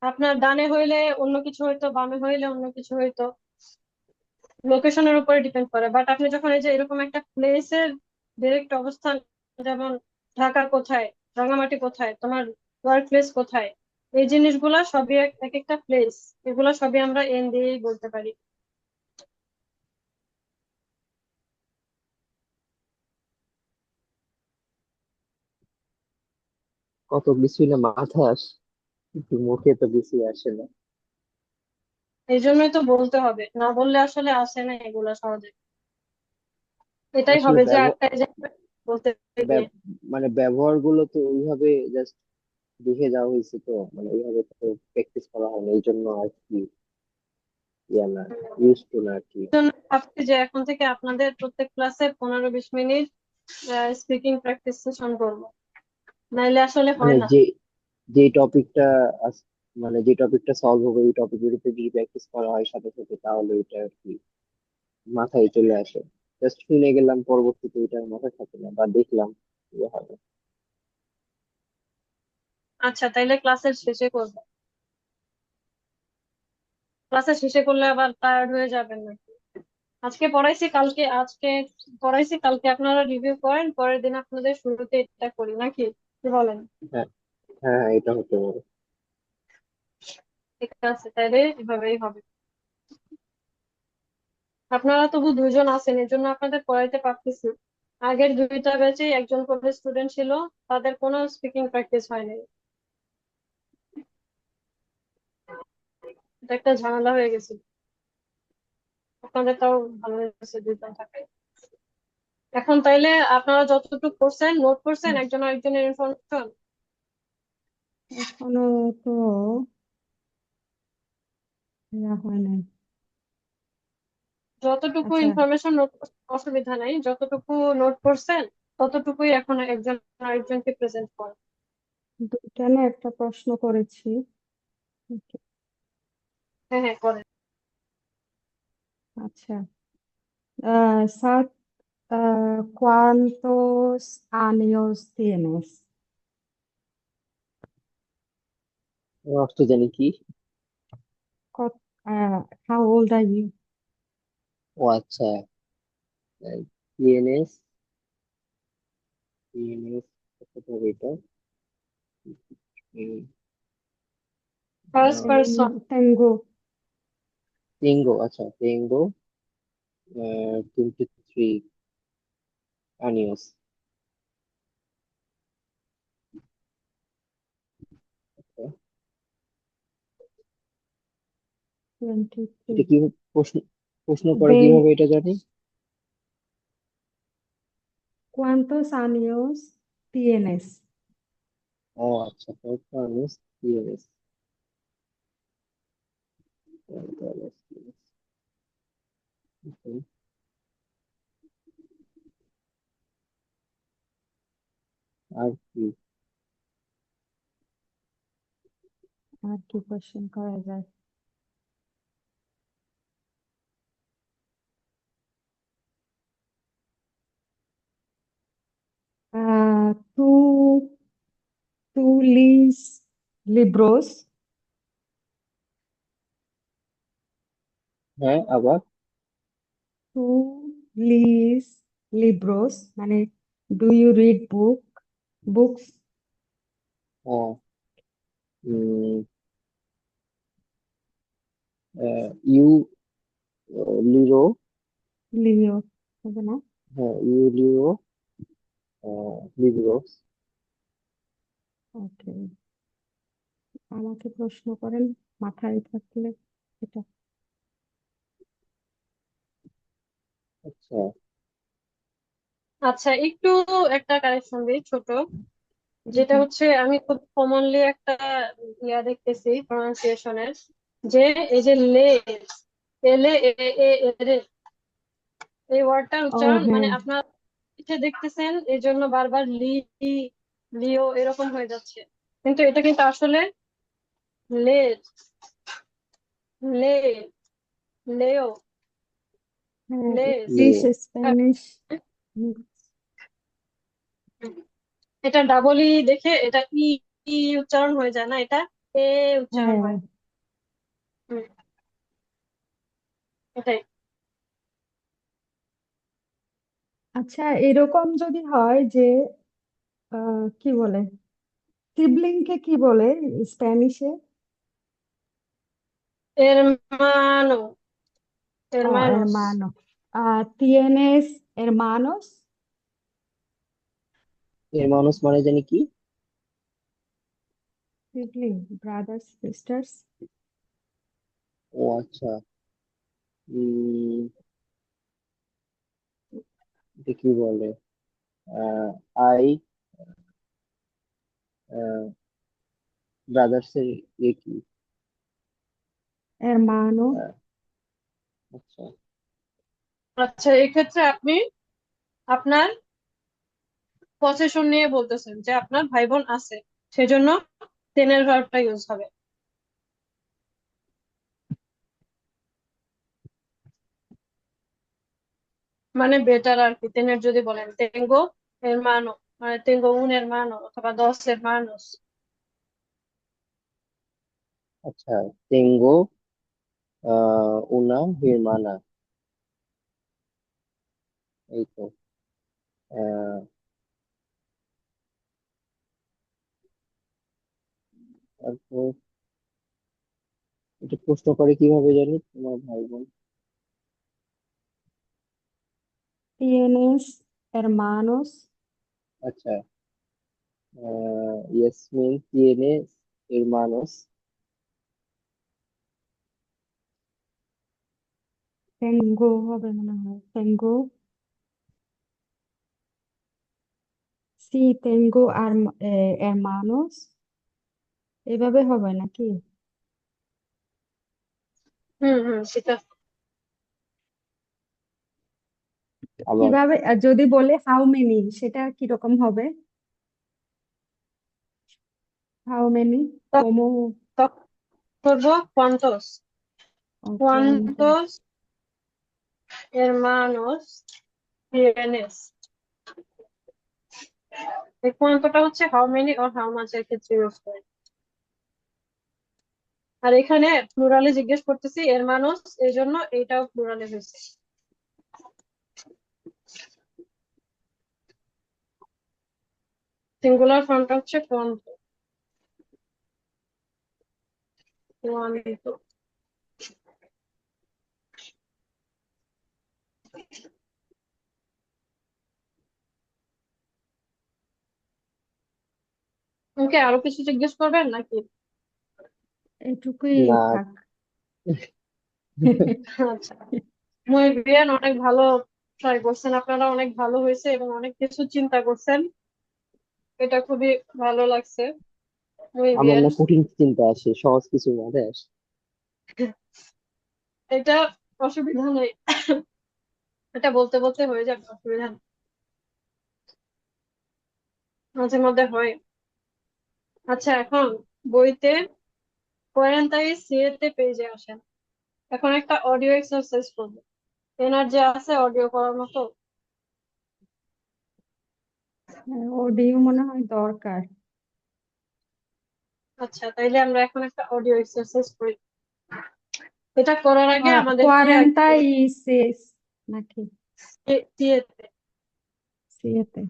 আপনার ডানে হইলে অন্য কিছু হইতো, বামে হইলে অন্য কিছু হইতো, লোকেশনের উপরে ডিপেন্ড করে। বাট আপনি যখন এই যে এরকম একটা প্লেসের ডিরেক্ট অবস্থান, যেমন ঢাকা কোথায়, রাঙামাটি কোথায়, তোমার ওয়ার্ক প্লেস কোথায়, এই জিনিসগুলা সবই এক এক একটা প্লেস, এগুলা সবই আমরা এন দিয়েই বলতে পারি। কত কিছুই না মাথায় আসে, কিন্তু মুখে তো কিছুই আসে না। এই জন্যই তো বলতে হবে, না বললে আসলে আসে না এগুলা সহজে। এটাই আসলে হবে যে আটটায় যে বলতে গিয়ে। মানে ব্যবহার গুলো তো ওইভাবে জাস্ট দেখে যাওয়া হয়েছে, তো মানে ওইভাবে তো প্র্যাকটিস করা হয় না, এই জন্য আর কি ইয়া না, ইউজ টু না আর কি। এই জন্য ভাবছি যে এখন থেকে আপনাদের প্রত্যেক ক্লাসে 15-20 মিনিট স্পিকিং প্র্যাকটিস সেশন করবো, নাইলে আসলে মানে হয় না। যে টপিকটা মানে যে টপিকটা সলভ হবে এই টপিকের উপর যদি প্র্যাকটিস করা হয় সাথে সাথে, তাহলে এটা আর কি মাথায় চলে আসে। জাস্ট শুনে গেলাম, পরবর্তীতে এটা আর মাথায় থাকে না, বা দেখলাম ইয়ে হবে। আচ্ছা, তাইলে ক্লাসের শেষে করবো। ক্লাসের শেষে করলে আবার টায়ার্ড হয়ে যাবেন নাকি? আজকে পড়াইছি, কালকে আপনারা রিভিউ করেন, পরের দিন আপনাদের শুরুতে এটা করি নাকি, কি বলেন? হ্যাঁ, হ্যাঁ, হ্যাঁ, এটা হতে পারে। ঠিক আছে, তাইলে এভাবেই হবে। আপনারা তবু দুইজন আছেন, এর জন্য আপনাদের পড়াইতে পারতেছি। আগের দুইটা ব্যাচে একজন করে স্টুডেন্ট ছিল, তাদের কোনো স্পিকিং প্র্যাকটিস হয়নি। এটা একটা ঝামেলা হয়ে গেছে। আপনাদের তাও ভালো হয়েছে দুইজন থাকায়। এখন তাইলে আপনারা যতটুকু করছেন, নোট করছেন একজন আরেকজনের ইনফরমেশন, এখনো তো ইয়া হয় নাই। যতটুকু আচ্ছা, ইনফরমেশন নোট করছেন অসুবিধা নাই, যতটুকু নোট করছেন ততটুকুই এখন একজন আরেকজনকে প্রেজেন্ট করেন। দুইটা না একটা প্রশ্ন করেছি। হ্যাঁ হ্যাঁ, করেন। আচ্ছা, স্যার, ¿cuántos años tienes? অর্থ জানি কি? How old are you? ও আচ্ছা, ইএনএস, ইএনএস কত হবে এটা? First person. Tengo টেঙ্গো, আচ্ছা টেঙ্গো 23 আনিয়াস। 23. এটা কি প্রশ্ন প্রশ্ন করে Ve, কিভাবে এটা জানি? ¿cuántos años tienes? ও আচ্ছা, কত আনিয়াস ইএনএস। আর কি? আর কি কোশ্চেন করা যায়? ¿Tú, tú lees libros? হ্যাঁ, আবার? ¿Tú lees libros? মানে, do you read books? ও, ইউ লিরো। লিও হবে না? হ্যাঁ, ইউ লিরো লিব্রোস। ওকে, আমাকে প্রশ্ন করেন মাথায় থাকলে এটা। আচ্ছা, আচ্ছা, একটু একটা কারেকশন দিই ছোট, যেটা হুম, হচ্ছে আমি খুব কমনলি একটা ইয়া দেখতেছি প্রনাউন্সিয়েশনের, যে এই যে লেজ, এলে এ এ এরে, এই ওয়ার্ডটার ও উচ্চারণ মানে হ্যাঁ আপনার পিঠে দেখতেছেন এই জন্য বারবার লিও এরকম হয়ে যাচ্ছে, কিন্তু এটা কিন্তু আসলে লে, লে, লেও, হ্যাঁ, লেস। English Spanish. এটা ডাবল ই দেখে এটা ই, ই উচ্চারণ হয়ে যায় না, এটা এ উচ্চারণ হ্যাঁ হয়। হুম, এটাই। আচ্ছা, এরকম যদি হয় যে কি বলে, সিবলিংকে কি বলে স্প্যানিশে? hermano, hermanos, hermano. ¿Tienes hermanos? এর মানুষ মানে জানি কি? Sibling, brothers, sisters. ও আচ্ছা। উম এটা কি বলে? আহ আই ব্রাদার্স এর ইয়ে কি? Hermano. আহ, আচ্ছা আচ্ছা এক্ষেত্রে আপনি আপনার পসেশন নিয়ে বলতেছেন যে আপনার ভাই বোন আছে, সেজন্য তেনের ভার্বটা ইউজ হবে। মানে বেটার আর কি, তেনের যদি বলেন তেঙ্গো hermano, মানে তেঙ্গো un hermano অথবা dos hermanos। আচ্ছা। টেঙ্গো উনা হিরমানা, এই তো। আহ তারপর এটা প্রশ্ন করে কিভাবে জানি তোমার ভাই বোন? ¿Tienes hermanos? আচ্ছা। ইয়াসমিন তিয়েনে hermanos। Tengo, হবে মনে হয়। Tengo, sí, tengo hermanos। এভাবে হবে নাকি? হুম হুম, সেটা। আবার কিভাবে যদি বলে হাউ মেনি, সেটা কিরকম হবে? হাউ মেনি, como, তখন করবো cuántos, o cuántos. cuántos hermanos tienes। এই cuántoটা হচ্ছে how many or how much এর ক্ষেত্রে ইউজ করে। আর এখানে প্লুরালে জিজ্ঞেস করতেছি hermanos, এই জন্য এইটাও প্লুরালে হয়েছে। সিঙ্গুলার ফর্মটা হচ্ছে cuánto, cuánto। ওকে, আরো কিছু জিজ্ঞেস করবেন নাকি? এটুকুই না। থাক। আচ্ছা, মহিবিয়ান অনেক ভালো ট্রাই করছেন আপনারা, অনেক ভালো হয়েছে এবং অনেক কিছু চিন্তা করছেন, এটা খুবই ভালো লাগছে আমার মহিবিয়ান। না কঠিন চিন্তা আসে, সহজ কিছু মাথায় আসে। এটা অসুবিধা নেই, এটা বলতে বলতে হয়ে যাবে, অসুবিধা নেই, মাঝে মধ্যে হয়। আচ্ছা এখন বইতে 47 পেজে আসেন, এখন একটা অডিও এক্সারসাইজ করবো, এনার্জি আছে অডিও করার মতো? ওডিও মনে হয় দরকার। আচ্ছা তাইলে আমরা এখন একটা অডিও এক্সারসাইজ করি। এটা করার আগে আমাদেরকে কোয়ারেন্টা ইসেস নাকি? সিয়েতে সিয়েতে।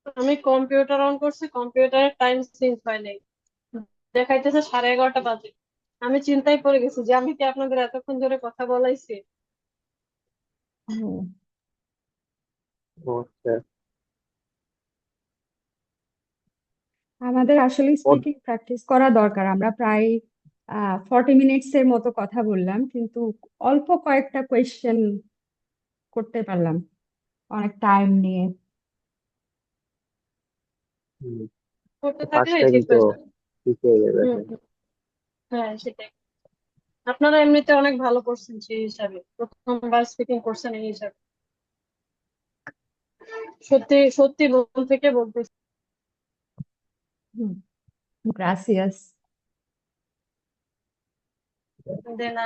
আমি কম্পিউটার অন করছি, কম্পিউটারের টাইম চেঞ্জ হয় নাই, দেখাইতেছে 11:30 বাজে। আমি চিন্তায় পড়ে গেছি যে আমি কি আপনাদের এতক্ষণ ধরে কথা বলাইছি। ও, ও আচ্ছা। আমাদের আসলে ওর- স্পিকিং প্র্যাকটিস করা দরকার। আমরা প্রায় 40 মিনিটস এর মতো কথা বললাম, কিন্তু অল্প কয়েকটা কোয়েশ্চেন করতে পারলাম অনেক টাইম নিয়ে। হুম, করতে ফার্স্ট থাকলে ঠিক টাইম তো হয়ে যাবে। ঠিক হয়ে যাবে। হুম হ্যাঁ। হুম, হ্যাঁ সেটাই। আপনারা এমনিতে অনেক ভালো করছেন সেই হিসাবে, প্রথমবার স্পিকিং করছেন এই হিসাবে। সত্যি সত্যি মন থেকে বলতেছি। গ্রাসিয়াস। দেন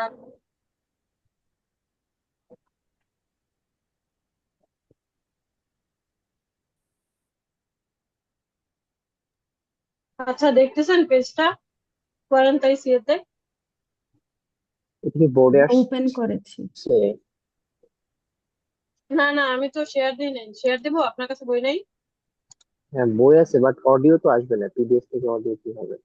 আচ্ছা, দেখতেছেন পেজটা কোয়ারেন্টাইন তে? এটা কি বোর্ডে ওপেন করেছি। আসছে? না না, আমি তো শেয়ার দিই নাই। শেয়ার দিব? আপনার কাছে বই নাই? হ্যাঁ, বই আছে, বাট অডিও তো আসবে না। পিডিএফ থেকে অডিও কি হবে?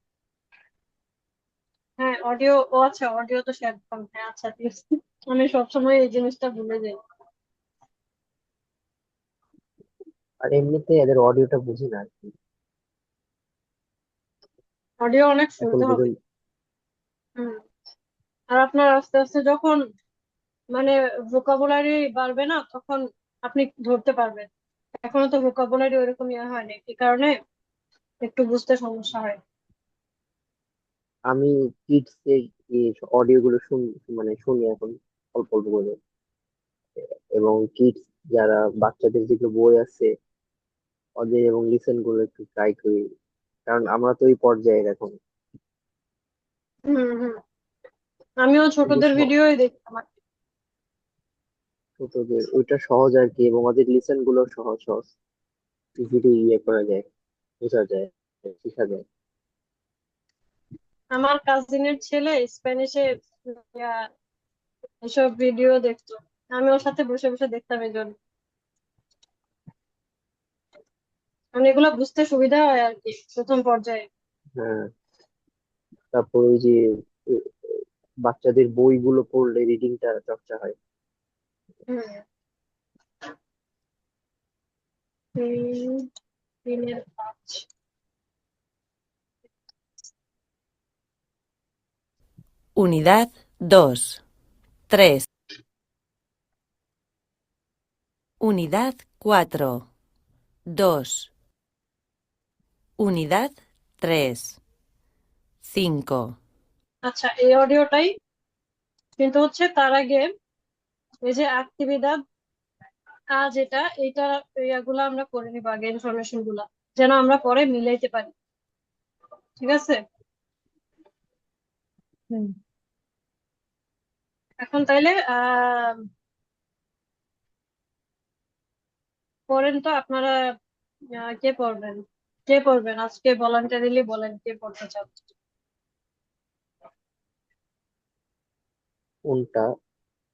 হ্যাঁ অডিও, ও আচ্ছা অডিও তো শেয়ার দিতাম। হ্যাঁ আচ্ছা ঠিক আছে। আমি সবসময় এই জিনিসটা ভুলে যাই। আর এমনিতে এদের অডিওটা বুঝি না আর কি। অডিও অনেক এখন শুনতে হবে। পর্যন্ত হুম। আর আপনার আস্তে আস্তে যখন মানে ভোকাবুলারি বাড়বে না, তখন আপনি ধরতে পারবেন। এখনো তো ভোকাবুলারি ওরকম ইয়ে হয়নি, এই কারণে একটু বুঝতে সমস্যা হয়। আমি কিডস এর অডিও গুলো মানে শুনি এখন অল্প অল্প করে। এবং কিডস যারা বাচ্চাদের যেগুলো বই আছে ওদের এবং লিসেন গুলো একটু ট্রাই করি, কারণ আমরা তো ওই পর্যায়ে এখন। হুম হুম। আমিও কিন্তু ছোটদের ভিডিওই দেখতাম আর কি। ছোটদের ওইটা সহজ আর কি, এবং ওদের লিসেন গুলো সহজ সহজ, ইজিলি ইয়ে করা যায়, বোঝা যায়, শেখা যায়। আমার কাজিনের ছেলে স্প্যানিশে ইয়া, এসব ভিডিও দেখতো। আমি ওর সাথে বসে বসে দেখতাম এই জন্য, মানে এগুলো বুঝতে সুবিধা হয় আর কি প্রথম পর্যায়ে। হ্যাঁ। তারপর ওই যে এ, বাচ্চাদের বইগুলো পড়লে রিডিংটা চর্চা হয়। হুম। 3, 3 এর 5। Unidad 2, 3. Unidad 4, 2. Unidad 3, 5. আচ্ছা, এই অডিওটাই, কিন্তু হচ্ছে তার আগে এই যে অ্যাক্টিভিদাদ যেটা এইটা, ইয়াগুলো আমরা করে নিবো আগে, ইনফরমেশন গুলা, যেন আমরা পরে মিলাইতে পারি। ঠিক আছে? হুম। এখন তাইলে পড়েন তো আপনারা। কে পড়বেন? কে পড়বেন আজকে? ভলান্টারিলি বলেন কে পড়তে চান। কোনটা?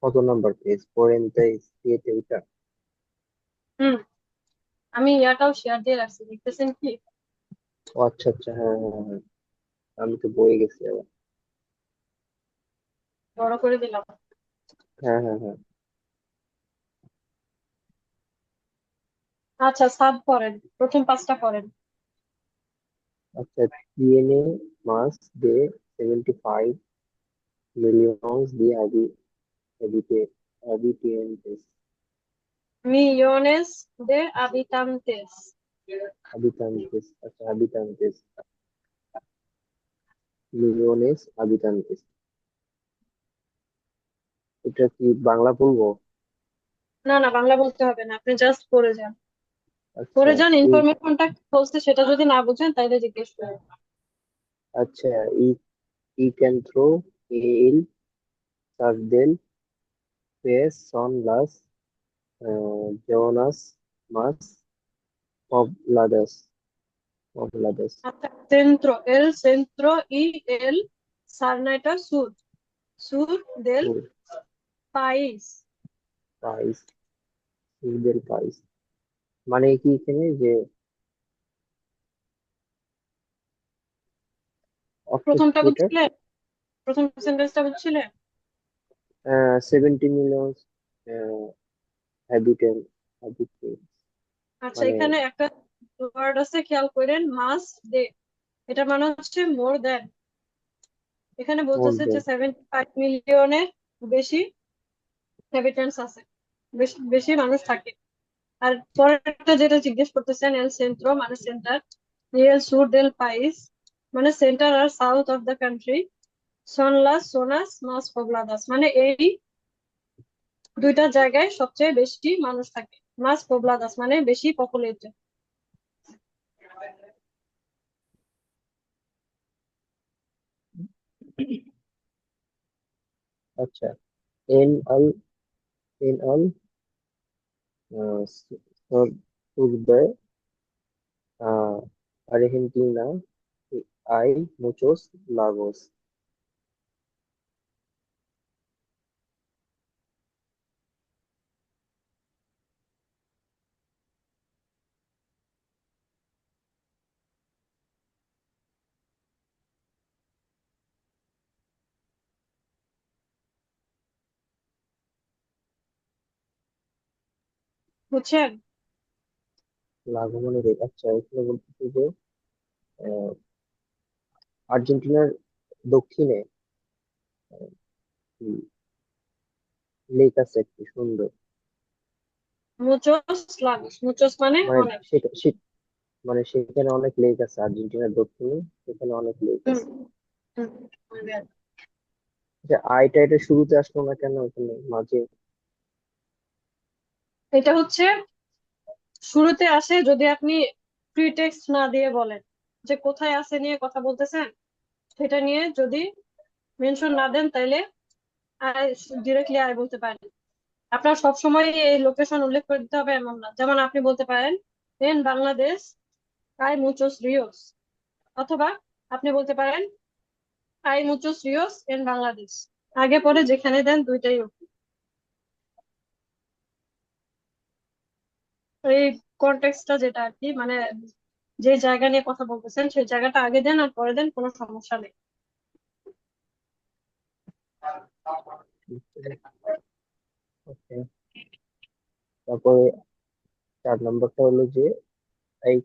কত নাম্বার পেজ পড়েন তাই ইয়েতে ওইটা? হুম। আমি ইয়াটাও শেয়ার দিয়ে রাখছি, দেখতেছেন কি? ও আচ্ছা আচ্ছা, হ্যাঁ হ্যাঁ হ্যাঁ। আমি তো বয়ে গেছি আবার। বড় করে দিলাম। হ্যাঁ হ্যাঁ হ্যাঁ। আচ্ছা সাব করেন, প্রথম 5টা করেন। আচ্ছা, tiene más de 75 millones de habitantes. মিলিয়নেস de habitantes। Habitantes, আচ্ছা habitantes, millones habitantes। এটা কি বাংলা বলবো? না না, বাংলা বলতে হবে না, আপনি জাস্ট পড়ে যান। আচ্ছা পড়ে যান, এই ইনফরমেশনটা বলছে সেটা যদি না বুঝেন তাইলে জিজ্ঞেস করেন। আচ্ছা y centro el Sardel pues son las zonas más pobladas. আচ্ছা, সেন্ট্রো, এল সেন্ট্রো ই এল সারনাইটা সুর, সুর দেল Sur পাইস। país, sur del país। মানে কি এখানে যে প্রথমটা Equator, বুঝছিলে? প্রথম সেন্টেন্সটা বুঝছিলে? 70 million habitants আচ্ছা, মানে এখানে একটা ওয়ার্ড আছে, খেয়াল করেন, মাস দে। এটা মানে হচ্ছে মোর দ্যান। এখানে more বলতেছে যে than 75 মিলিয়নের বেশি হ্যাবিটেন্টস আছে, বেশি বেশি মানুষ থাকে। আর পরেরটা যেটা জিজ্ঞেস করতেছেন, এল সেন্ট্রো মানে সেন্টার, এল সুর দেল পাইস মানে সেন্টার আর সাউথ অফ দ্য কান্ট্রি, সন লাস সোনাস মাস পোবলাদাস মানে এই দুইটা জায়গায় সবচেয়ে বেশি মানুষ থাকে। মাস পোবলাদাস মানে বেশি পপুলেটেড। আচ্ছা en al en al sur de Argentina hay muchos lagos. বুঝছেন? লাঘু মানে রেখা। আচ্ছা এখানে বলতেছে যে আহ, আর্জেন্টিনার দক্ষিণে লেক আছে একটি সুন্দর। মুচোস লাগোস, মুচোস মানে মানে অনেক। মানে সেখানে অনেক লেক আছে আর্জেন্টিনার দক্ষিণে, সেখানে অনেক লেক হুম, আছে। হুম, my bad। যে আইটা এটা শুরুতে আসলো না কেন এখানে মাঝে? এটা হচ্ছে শুরুতে আসে যদি আপনি প্রিটেক্সট না দিয়ে বলেন যে কোথায় আছে নিয়ে কথা বলতেছেন, সেটা নিয়ে যদি মেনশন না দেন, তাইলে ডিরেক্টলি আই বলতে পারেন। আপনার সবসময় এই লোকেশন উল্লেখ করে দিতে হবে এমন না। যেমন আপনি বলতে পারেন এন বাংলাদেশ আই মুচোস রিওস, অথবা আপনি বলতে পারেন আই মুচোস রিওস এন বাংলাদেশ। আগে পরে যেখানে দেন দুইটাই okay। এই কনটেক্সটটা যেটা আর কি, মানে যে জায়গা নিয়ে কথা বলতেছেন সেই জায়গাটা আগে দেন আর পরে দেন, কোনো সমস্যা নেই। ওকে, তারপরে 4 নম্বরটা হলো যে এই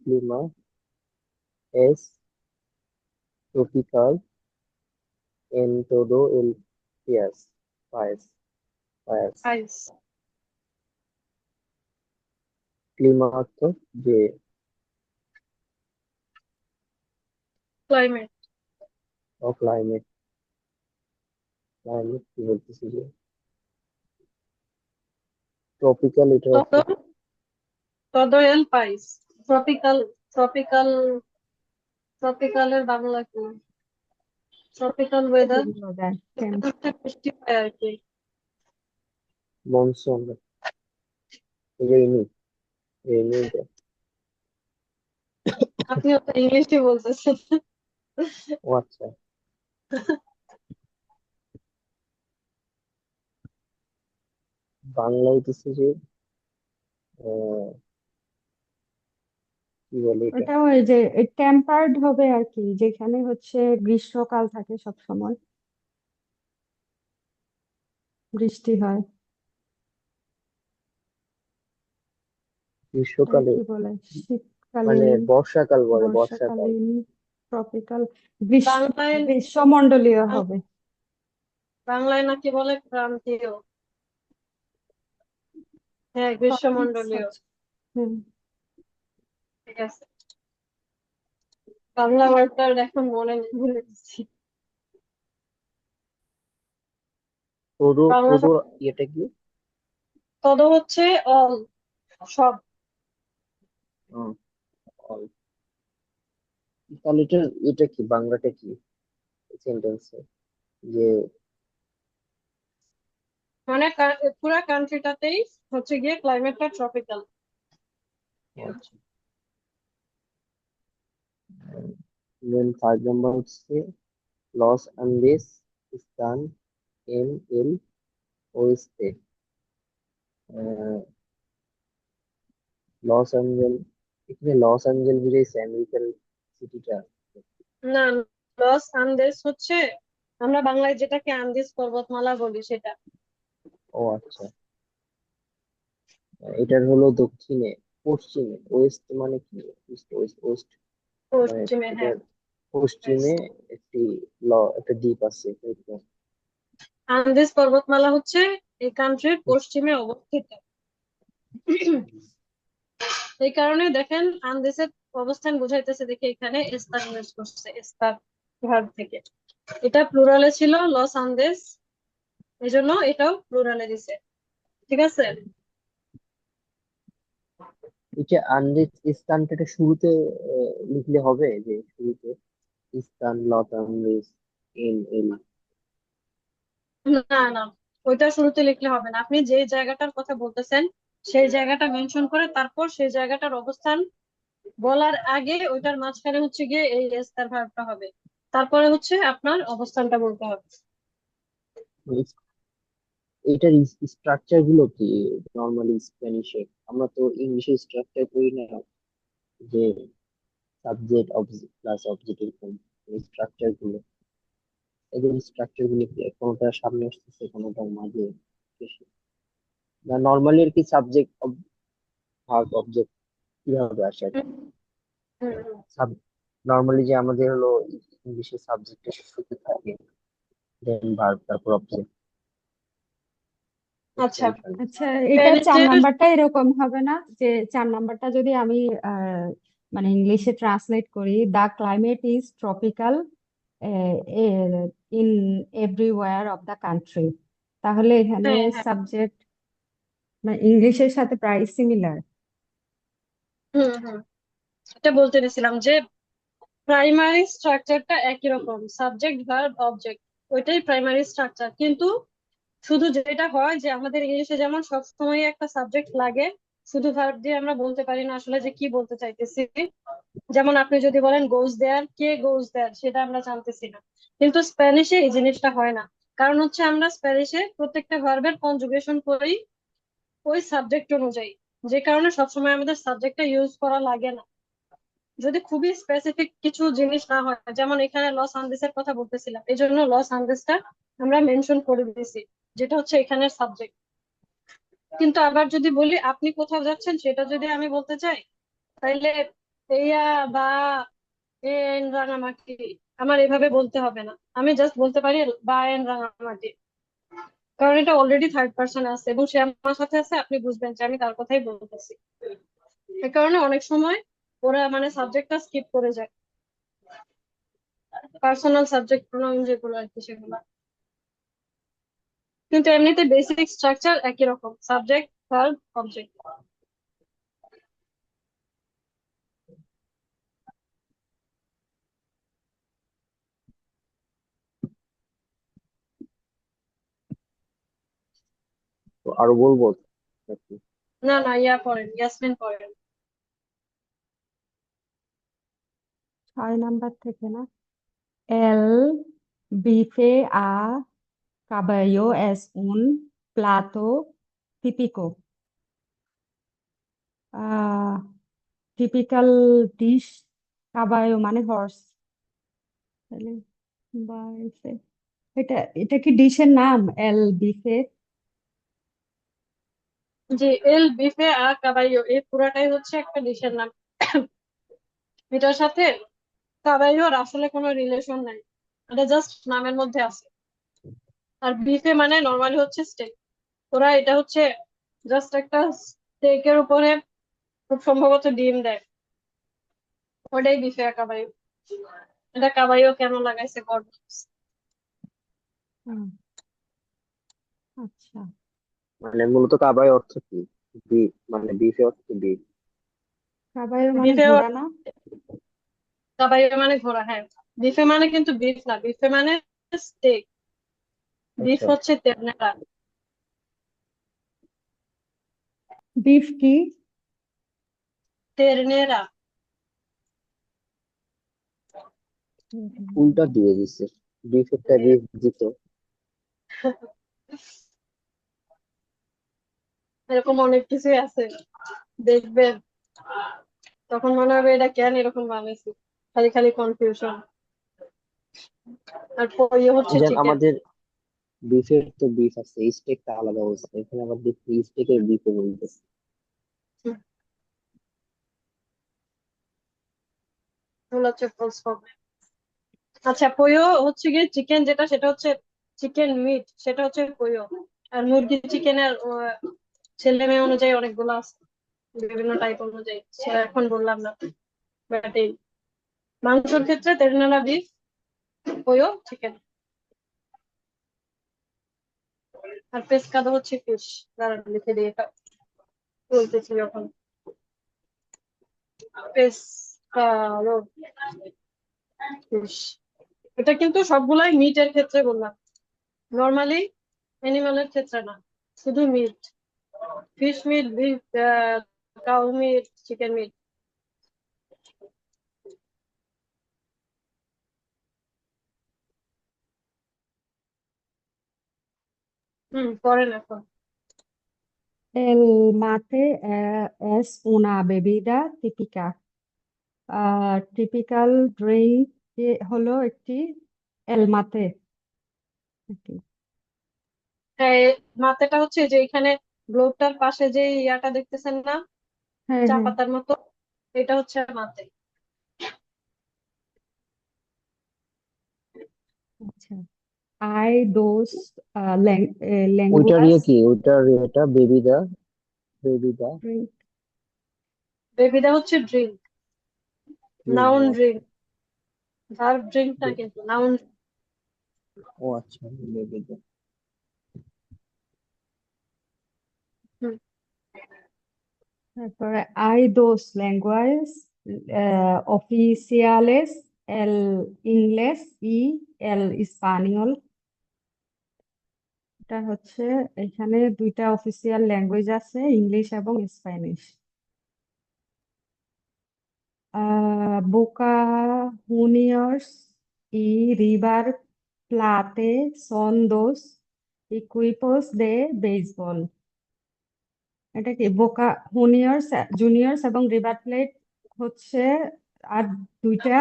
ক্লিমা এস ট্রপিক্যাল এন todo el país país। আইস, ক্লিমা অর্থ যে ক্লাইমেট। ক্লাইমেট। ক্লাইমেট কি বলতেছি যে ট্রপিক্যাল এটা অর্থ todo todo el পাইস, ট্রপিক্যাল। ট্রপিক্যাল, ট্রপিক্যালের বাংলা কি? ট্রপিক্যাল ওয়েদার যেগুলো দেখেন বৃষ্টি হয় আর কি। Monsoon, rainy rainy. আপনিও তো ইংলিশই বলতেছেন। ও আচ্ছা, বাংলা হইতেছে যে আহ, কি বলে এটা? ওটা ওই যে টেম্পার্ড হবে আর কি, যেখানে হচ্ছে গ্রীষ্মকাল থাকে সব সময়, বৃষ্টি হয়। ওটাকে গ্রীষ্মকালে কি বলে, মানে শীতকালীন, বর্ষাকাল বলে, বর্ষাকাল। বর্ষাকালীন, ট্রপিক্যাল, বাংলায়, গ্রীষ্মমণ্ডলীয় হবে। বাংলায় নাকি বলে ক্রান্তীয়। হ্যাঁ, টপিকস গ্রীষ্মমণ্ডলীয়। হচ্ছে, হুম। ঠিক আছে, বাংলা ওয়ার্ডটার এখন মনে নেই, ভুলে গেছি। বাংলা তোদো এটা কি? তদ হচ্ছে অল, সব। হুম, all। তাহলে এটা এটা কি বাংলাটা কি সেন্টেন্সে যে মানে পুরা কান্ট্রিটাতেই হচ্ছে গিয়ে ক্লাইমেটটা ট্রপিক্যাল। আচ্ছা। দেন 5 নম্বর হচ্ছে লস অ্যাঞ্জেলেস স্থান এম এল ওয়েস্টে। লস অ্যাঞ্জেল, এখানে লস অ্যাঞ্জেল বুঝাইছে আমেরিকার সিটিটা। না, লস আন্দেস হচ্ছে আমরা বাংলায় যেটাকে আন্দিজ পর্বতমালা বলি সেটা। ও আচ্ছা, এটার হলো দক্ষিণে, পশ্চিমে, ওয়েস্ট মানে কি, ইস্ট ওয়েস্ট ওয়েস্ট, মানে পশ্চিমে, হ্যাঁ। এটার পশ্চিমে একটি একটা দ্বীপ আছে, তাই তো? আন্দিজ পর্বতমালা হচ্ছে এই কান্ট্রির পশ্চিমে অবস্থিত। এই কারণে দেখেন আন্দেসের অবস্থান বুঝাইতেছে, দেখে এখানে এস্তার ইউজ করছে, এস্তার ভার্ব থেকে। এটা প্লুরালে ছিল লস আন্দেস, এই জন্য এটাও প্লুরালে দিছে। ঠিক আছে। এটা আন্দিজ স্থানটা এটা শুরুতে লিখলে হবে, যে শুরুতে স্থান লস আন্দিজ ইন এল। না না, ওইটা শুরুতে লিখলে হবে না। আপনি যে জায়গাটার কথা বলতেছেন সেই জায়গাটা মেনশন করে তারপর সেই জায়গাটার অবস্থান বলার আগে ওইটার মাঝখানে হচ্ছে গিয়ে এই এস্তার ভার্বটা হবে, তারপরে হচ্ছে আপনার অবস্থানটা বলতে হবে। এটার স্ট্রাকচার গুলো কি নর্মালি স্প্যানিশে? আমরা তো ইংলিশে স্ট্রাকচার করি না, যে সাবজেক্ট অবজেক্ট প্লাস অবজেক্ট, এরকম স্ট্রাকচার গুলো, এদের স্ট্রাকচার গুলো কি কোনোটা সামনে আসতেছে, কোনোটার মাঝে শেষে? না নর্মালি আর কি সাবজেক্ট ভার্ব অবজেক্ট কিভাবে আসে আর কি? হুম, হুম, হুম। নর্মালি যে আমাদের হলো ইংলিশে সাবজেক্টের শুরুতে থাকে, দেন ভার্ব, তারপর অবজেক্ট। আচ্ছা, আচ্ছা, এটা 4 স্প্যানিশের নাম্বারটা এরকম হবে না যে 4 নাম্বারটা যদি আমি মানে ইংলিশে ট্রান্সলেট করি, the climate is tropical in everywhere of the country, তাহলে এখানে হ্যাঁ হ্যাঁ, সাবজেক্ট মানে ইংলিশের সাথে প্রায় সিমিলার। হুম হুম, এটা বলতে নিছিলাম যে প্রাইমারি স্ট্রাকচারটা একই রকম, সাবজেক্ট ভার্ব অবজেক্ট, ওইটাই প্রাইমারি স্ট্রাকচার। কিন্তু শুধু যেটা হয় যে আমাদের ইংলিশে যেমন সবসময় একটা সাবজেক্ট লাগে, শুধু ভার্ব দিয়ে আমরা বলতে পারি না আসলে যে কি বলতে চাইতেছি। যেমন আপনি যদি বলেন গোজ দেয়ার, কে গোজ দেয়ার সেটা আমরা জানতেছি না। কিন্তু স্প্যানিশে এই জিনিসটা হয় না, কারণ হচ্ছে আমরা স্প্যানিশে প্রত্যেকটা ভার্বের কনজুগেশন করি ওই সাবজেক্ট অনুযায়ী, যে কারণে সবসময় আমাদের সাবজেক্টটা ইউজ করা লাগে না। যদি খুবই স্পেসিফিক কিছু জিনিস না হয়, যেমন এখানে লস আন্দেসের কথা বলতেছিলাম, এই জন্য লস আন্দেসটা আমরা মেনশন করে দিয়েছি, যেটা হচ্ছে এখানের সাবজেক্ট। কিন্তু আবার যদি বলি আপনি কোথাও যাচ্ছেন, সেটা যদি আমি বলতে চাই, তাইলে এইয়া বা এন রাঙামাটি আমার এভাবে বলতে হবে না, আমি জাস্ট বলতে পারি বা এন রাঙামাটি, কারণ এটা অলরেডি থার্ড পার্সন আছে এবং সে আমার সাথে আছে, আপনি বুঝবেন যে আমি তার কথাই বলতেছি। এ কারণে অনেক সময় ওরা মানে সাবজেক্টটা স্কিপ করে যায়, পার্সোনাল সাবজেক্ট প্রোনাউন যেগুলো আর কি সেগুলো। কিন্তু এমনিতে বেসিক স্ট্রাকচার একই রকম, সাবজেক্ট ভার্ব অবজেক্ট। তো আরো বলবো নাকি? না না, ইয়া পড়েন, ইয়াসমিন পড়েন। 6 নাম্বার থেকে না, এল বিফে আ caballo es un plato típico. Typical dish, caballo মানে হর্স, তাহলে বিফে, এটা এটা কি ডিশের নাম এল বিফে? যে এল বিফে আ কাবাইও, এই পুরাটাই হচ্ছে একটা ডিশের নাম। এটার সাথে কাবাইওর আসলে কোনো রিলেশন নাই, এটা জাস্ট নামের মধ্যে আছে। আর বিফে মানে নর্মালি হচ্ছে স্টেক, ওরা এটা হচ্ছে জাস্ট একটা স্টেকের উপরে খুব সম্ভবত ডিম দেয়, ওটাই বিফে আ কাবাইও। এটা কাবাইও কেন লাগাইছে গড knows। হুম, আচ্ছা। মানে মূলত কাবাই অর্থ কি? মানে বিফে অর্থ কি? বিফ। caballo মানে বিফে, ঘোড়া না? কাবাইও মানে ঘোড়া, হ্যাঁ। বিফে মানে কিন্তু বিফ না, বিফে মানে স্টেক, বিফ আচ্ছা, হচ্ছে তেরনেরা। বিফ কি? তেরনেরা। উল্টা দিয়ে দিছে, বিফ একটা বিফ দিত। এরকম অনেক কিছুই আছে, দেখবেন তখন মনে হবে এটা কেন এরকম বানাইছি, খালি খালি কনফিউশন। আর পোয়ো হচ্ছে যেন চিকেন। আমাদের বিফের তো বিফ আছে, স্টেকটা আলাদা অবস্থা, এখানে আবার দেখি স্টেকের বিফে বলতেছে। এগুলো হচ্ছে ফলস প্রবলেম। আচ্ছা, পোয়ো হচ্ছে গিয়ে চিকেন, যেটা সেটা হচ্ছে চিকেন মিট, সেটা হচ্ছে পোয়ো। আর মুরগি চিকেনের ছেলে মেয়ে অনুযায়ী অনেকগুলো আছে, বিভিন্ন টাইপ অনুযায়ী, সেটা এখন বললাম না। বাট এই মাংসর ক্ষেত্রে তেরিনালা বিফ, পোয়ো চিকেন। আর পেস্কাদো হচ্ছে ফিশ। দাঁড়ান লিখে দিই, এটা বলতেছি যখন। পেস্কাদো ফিশ, এটা কিন্তু সবগুলাই মিটের ক্ষেত্রে বললাম, নর্মালি অ্যানিমালের ক্ষেত্রে না, শুধু meat. Fish meat, beef, cow meat, chicken meat. পড়েন এখন। El mate es una bebida típica. Typical drink হলো একটি এল মাতে। হ্যাঁ, মাতেটা হচ্ছে যে এখানে গ্লোবটার পাশে যে ইয়াটা দেখতেছেন না, হ্যাঁ চা হ্যাঁ, পাতার মতো, এটা হচ্ছে মাতে। আচ্ছা। Hay dos ওইটার lenguas. কি, ওইটার এটা বেবিদা Drink. বেবিদা হচ্ছে ড্রিঙ্ক, ড্রিঙ্ক। নাউন ও ড্রিঙ্ক। ভার্ব ড্রিঙ্ক না, বে- কিন্তু নাউন। ও আচ্ছা, বেবিদা। তারপরে hay dos lenguas oficiales, el inglés y el español. এটা হচ্ছে, এখানে দুইটা অফিসিয়াল ল্যাঙ্গুয়েজ আছে, ইংলিশ এবং Spanish. Boca Juniors y River Plate son dos equipos de béisbol. এটা কি, বোকা জুনিয়র্স এবং রিভার প্লেট হচ্ছে আর দুইটা,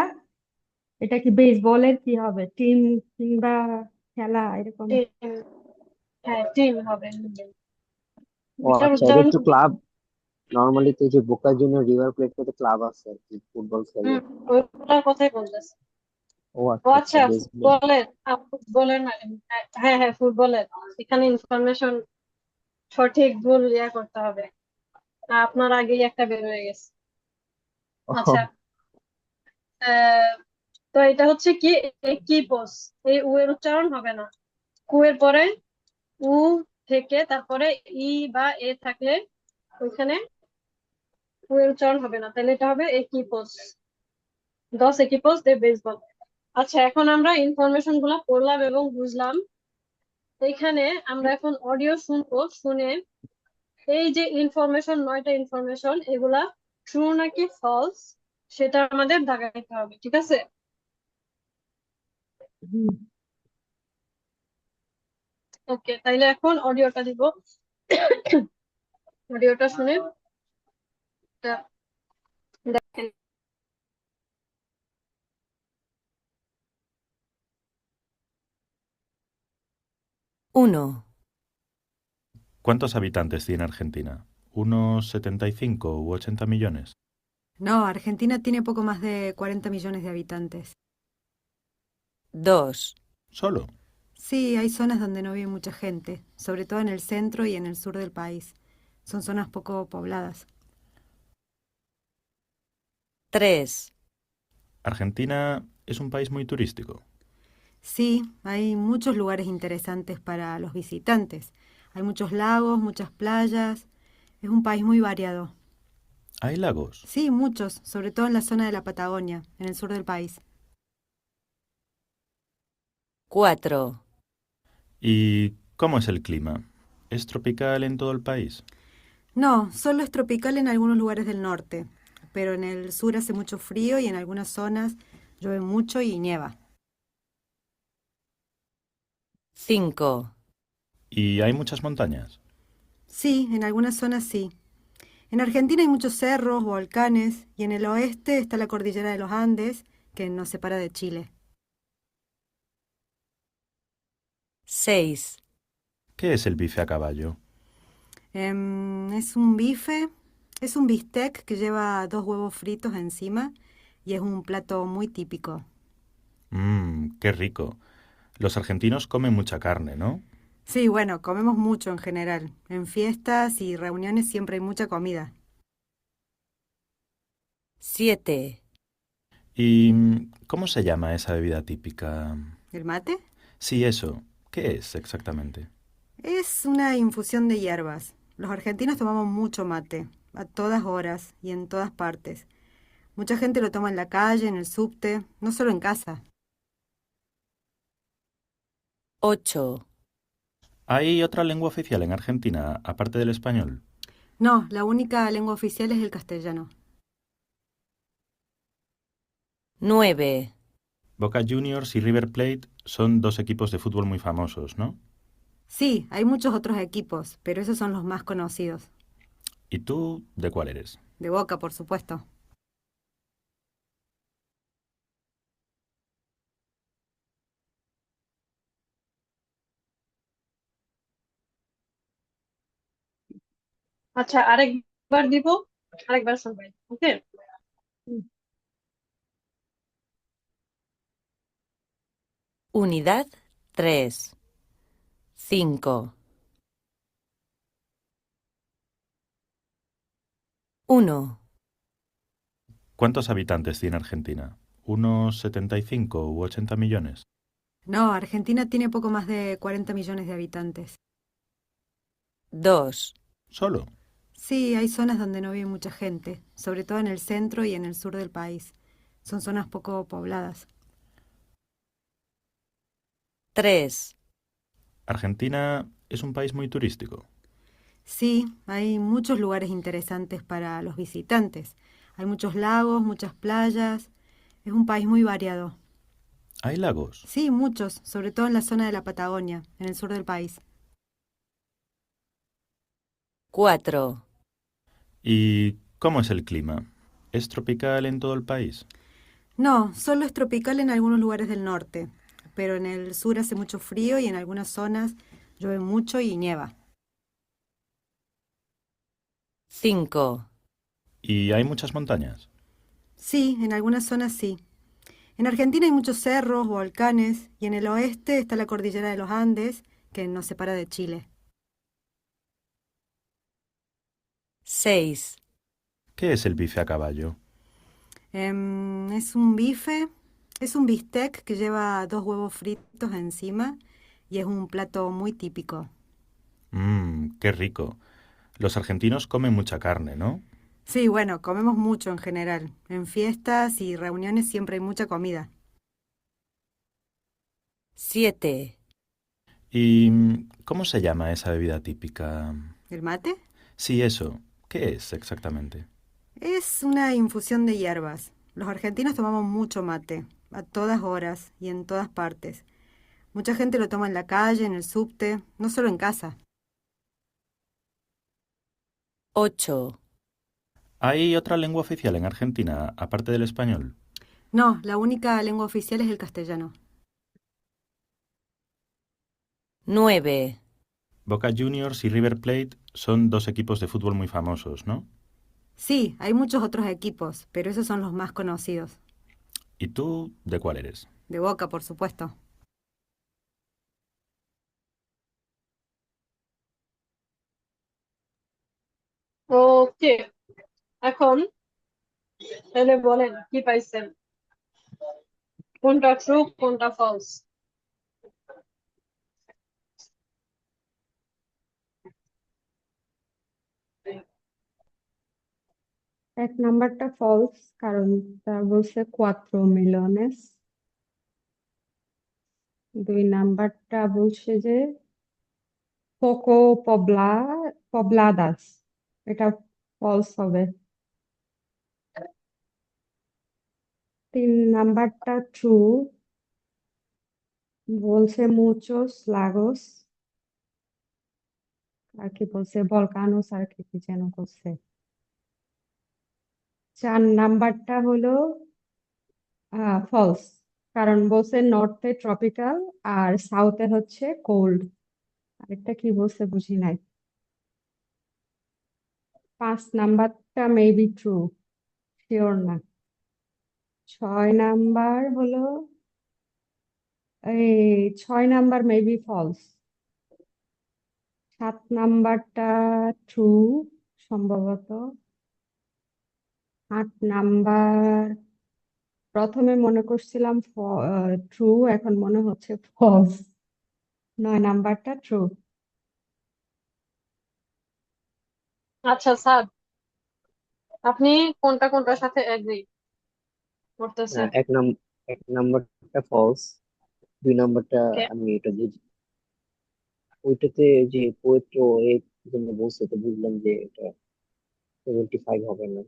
এটা কি বেসবলের কি হবে, টিম কিংবা খেলা এরকম? টিম, হ্যাঁ টিম হবে। ও এটার আচ্ছা, এটা উচ্চারণ একটু ক্লাব। নর্মালি তো এই যে বোকার জন্য রিভার প্লেট ক্লাব আছে আর কি, ফুটবল খেলে। হম ওটার কথাই বলতেছে। ও ও আচ্ছা আচ্ছা, আচ্ছা, বেসবল। ফুটবলের, ফুটবলের না, হ্যাঁ হ্যাঁ ফুটবলের। এখানে ইনফরমেশন সঠিক ভুল ইয়া করতে হবে, আপনার আগেই একটা বের হয়ে গেছে। আচ্ছা, আহ, তো এটা হচ্ছে কি, কি পোস, এই উ এর উচ্চারণ হবে না। কু এর পরে উ থেকে তারপরে ই বা এ থাকলে ওইখানে উ এর উচ্চারণ হবে না, তাহলে এটা হবে একিপোস, 10 equipos de béisbol। আচ্ছা, এখন আমরা ইনফরমেশন গুলা পড়লাম এবং বুঝলাম। এখানে আমরা এখন অডিও শুনবো, শুনে এই যে ইনফরমেশন, 9টা ইনফরমেশন, এগুলা ট্রু নাকি ফলস সেটা আমাদের দাগাইতে হবে, ঠিক আছে? হুম। ওকে, তাইলে এখন অডিওটা দিব। অডিওটা শুনে এটা দেখেন। 1, ¿Cuántos habitantes tiene Argentina? ¿Unos 75 u 80 millones? No, Argentina tiene poco más de 40 millones de habitantes. 2, ¿Solo? Sí, hay zonas donde no vive mucha gente, sobre todo en el centro y en el sur del país. Son zonas poco pobladas. 3, Argentina es un país muy turístico. Sí, hay muchos lugares interesantes para los visitantes. Hay muchos lagos, muchas playas. Es un país muy variado. ¿Hay lagos? Sí, muchos, sobre todo en la zona de la Patagonia, en el sur del país. 4, ¿Y cómo es el clima? ¿Es tropical en todo el país? No, solo es tropical en algunos lugares del norte, pero en el sur hace mucho frío y en algunas zonas llueve mucho y nieva. 5, ¿Y hay muchas montañas? Sí, en algunas zonas sí. En Argentina hay muchos cerros, volcanes, y en el oeste está la cordillera de los Andes, que nos separa de Chile. 6, ¿Qué es el bife a caballo? Es un bife, es un bistec que lleva 2 huevos fritos encima y es un plato muy típico. Qué rico. Los argentinos comen mucha carne, ¿no? Sí, bueno, comemos mucho en general. En fiestas y reuniones siempre hay mucha comida. 7, ¿Y cómo se llama esa bebida típica? ¿El mate? Sí, eso. ¿Qué es exactamente? Es una infusión de hierbas. Los argentinos tomamos mucho mate, a todas horas y en todas partes. Mucha gente lo toma en la calle, en el subte, no solo en casa. 8, ¿Hay otra lengua oficial en Argentina aparte del español? No, la única lengua oficial es el castellano. 9, Boca Juniors y River Plate son dos equipos de fútbol muy famosos, ¿no? Sí, hay muchos otros equipos, pero esos son los más conocidos. ¿Y tú de cuál eres? De Boca, por supuesto. আচ্ছা, আরেকবার দিব, আরেকবার শুনবেন, ওকে? Unidad 3, 5, 1, ¿Cuántos habitantes tiene Argentina? ¿Unos 75 u 80 millones? No, Argentina tiene poco más de 40 millones de habitantes. 2, ¿Solo? Sí, hay zonas donde no vive mucha gente, sobre todo en el centro y en el sur del país. Son zonas poco pobladas. 3, Argentina es un país muy turístico. Sí, hay muchos lugares interesantes para los visitantes. Hay muchos lagos, muchas playas. Es un país muy variado. ¿Hay lagos? Sí, muchos, sobre todo en la zona de la Patagonia, en el sur del país. 4, ¿Y cómo es el clima? ¿Es tropical en todo el país? No, solo es tropical en algunos lugares del norte, pero en el sur hace mucho frío y en algunas zonas llueve mucho y nieva. 5, ¿Y hay muchas montañas? Sí, en algunas zonas sí. En Argentina hay muchos cerros, volcanes, y en el oeste está la cordillera de los Andes, que nos separa de Chile. 6, ¿Qué es el bife a caballo? Es un bife, es un bistec que lleva 2 huevos fritos encima y es un plato muy típico. Qué rico. Los argentinos comen mucha carne, ¿no? Sí, bueno, comemos mucho en general. En fiestas y reuniones siempre hay mucha comida. 7, ¿Y cómo se llama esa bebida típica? ¿El mate? Sí, eso. ¿Qué es exactamente? Es una infusión de hierbas. Los argentinos tomamos mucho mate, a todas horas y en todas partes. Mucha gente lo toma en la calle, en el subte, no solo en casa. 8, ¿Hay otra lengua oficial en Argentina aparte del español? No, la única lengua oficial es el castellano. 9, Boca Juniors y River Plate son dos equipos de fútbol muy famosos, ¿no? Sí, hay muchos otros equipos, pero esos son los más conocidos. ¿Y tú de cuál eres? De Boca, por supuesto. ওকে, এখন তাহলে বলেন কি পাইছেন, কোনটা true কোনটা false? এক নাম্বারটা false, কারণ তারা বলছে 4 মিলিয়নেস। 2 নাম্বারটা বলছে যে পোকো পবলাদাস, এটা ফলস হবে। 3 নাম্বারটা ট্রু, বলছে মুচোস লাগোস, আর কি বলছে ভলকানোস, আর কি কি যেন বলছে। 4 নাম্বারটা হলো ফলস। কারণ বলছে নর্থে ট্রপিক্যাল আর সাউথে হচ্ছে কোল্ড। আরেকটা কি বলছে বুঝি নাই। 5 নাম্বারটা মেবি ট্রু, শিওর না। 6 নাম্বার হলো, এই 6 নাম্বার মেবি ফলস। 7 নাম্বারটা ট্রু সম্ভবত। 8 নাম্বার প্রথমে মনে করছিলাম ট্রু, এখন মনে হচ্ছে ফলস। 9 নাম্বারটা ট্রু। আচ্ছা স্যার, আপনি কোনটা কোনটার সাথে এগ্রি করতেছেন? এক নাম এক নাম্বারটা ফলস, 2 নাম্বারটা ওকে। আমি এটা বুঝি। ওইটাতে যে পবিত্র এক জন্য বলছে, তো বুঝলাম যে এটা 75 হবে না।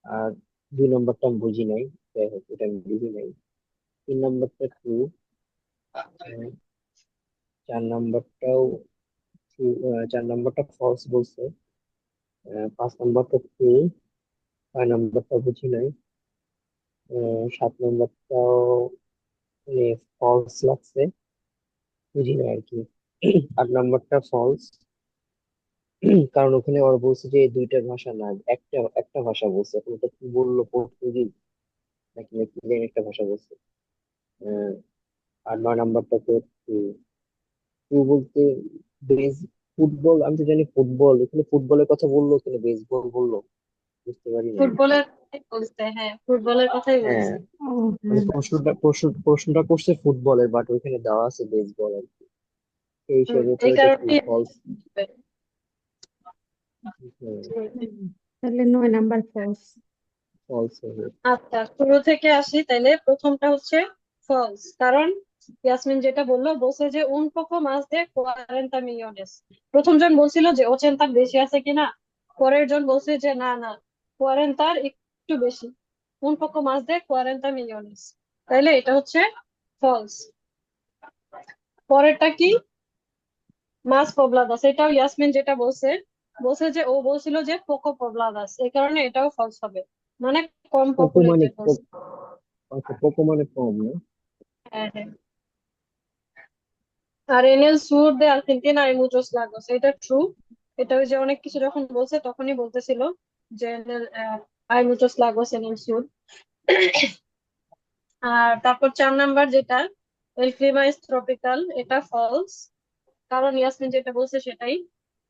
আর 2 নাম্বারটা আমি বুঝি নাই, যাই হোক এটা আমি বুঝি নাই। 3 নাম্বারটা ট্রু। 4 নাম্বারটাও true, 4 নাম্বারটা ফলস বলছে। 5 নাম্বারটা ট্রু। 6 নাম্বারটা বুঝি নাই। 7 নাম্বারটাও মানে ফলস লাগছে, বুঝি না আর কি। 8 নাম্বারটা ফলস, কারণ ওখানে ওরা বলছে যে দুইটা ভাষা না, একটা একটা ভাষা বলছে। এখন ওটা কি বললো, পর্তুগিজ নাকি নাকি যেন একটা ভাষা বলছে। আহ, আর 9 নাম্বারটা তো ট্রু বলতে বেস ফুটবল, আমি তো জানি ফুটবল, এখানে ফুটবলের কথা বললো, এখানে বেসবল বললো, বুঝতে পারি নাই। ফুটবলের কথাই বলছে, হ্যাঁ ফুটবলের কথাই হ্যাঁ, বলছে। ও মানে হ্যাঁ। প্রশ্নটা করছে ফুটবলের, বাট ওইখানে দেওয়া আছে বেসবল আর কি। সেই হিসেবে তো এই এটা ট্রু কারণেই ফলস। হুম, তাহলে 9 নাম্বার ফলস। ফলস হবে। আচ্ছা, শুরু থেকে আসি তাইলে। প্রথমটা হচ্ছে ফলস, কারণ ইয়াসমিন যেটা বলছে যে un poco más de 40 millones। প্রথম জন বলছিল যে 80 বেশি আছে কিনা, পরের জন বলছে যে না না, 40 একটু বেশি, un poco más de 40 millones। তাইলে এটা হচ্ছে ফলস। পরেরটা কি, মাস pobladas, এটাও ইয়াসমিন যেটা বলছে যে ও বলছিল যে পোকো pobladas, এই কারণে এটাও ফলস হবে, মানে কম পোকো মানে পপুলেটেড বলছে। আচ্ছা, পোকো মানে কম না? হ্যাঁ হ্যাঁ। আর en el sur de Argentina hay muchos lagos, এটা ট্রু। এটা ওই যে অনেক কিছু যখন বলছে তখনই বলতেছিল যে hay muchos lagos en el sur। আর তারপর 4 নাম্বার যেটা, el clima es tropical, এটা ফলস। কারণ ইয়াসমিন যেটা বলছে সেটাই,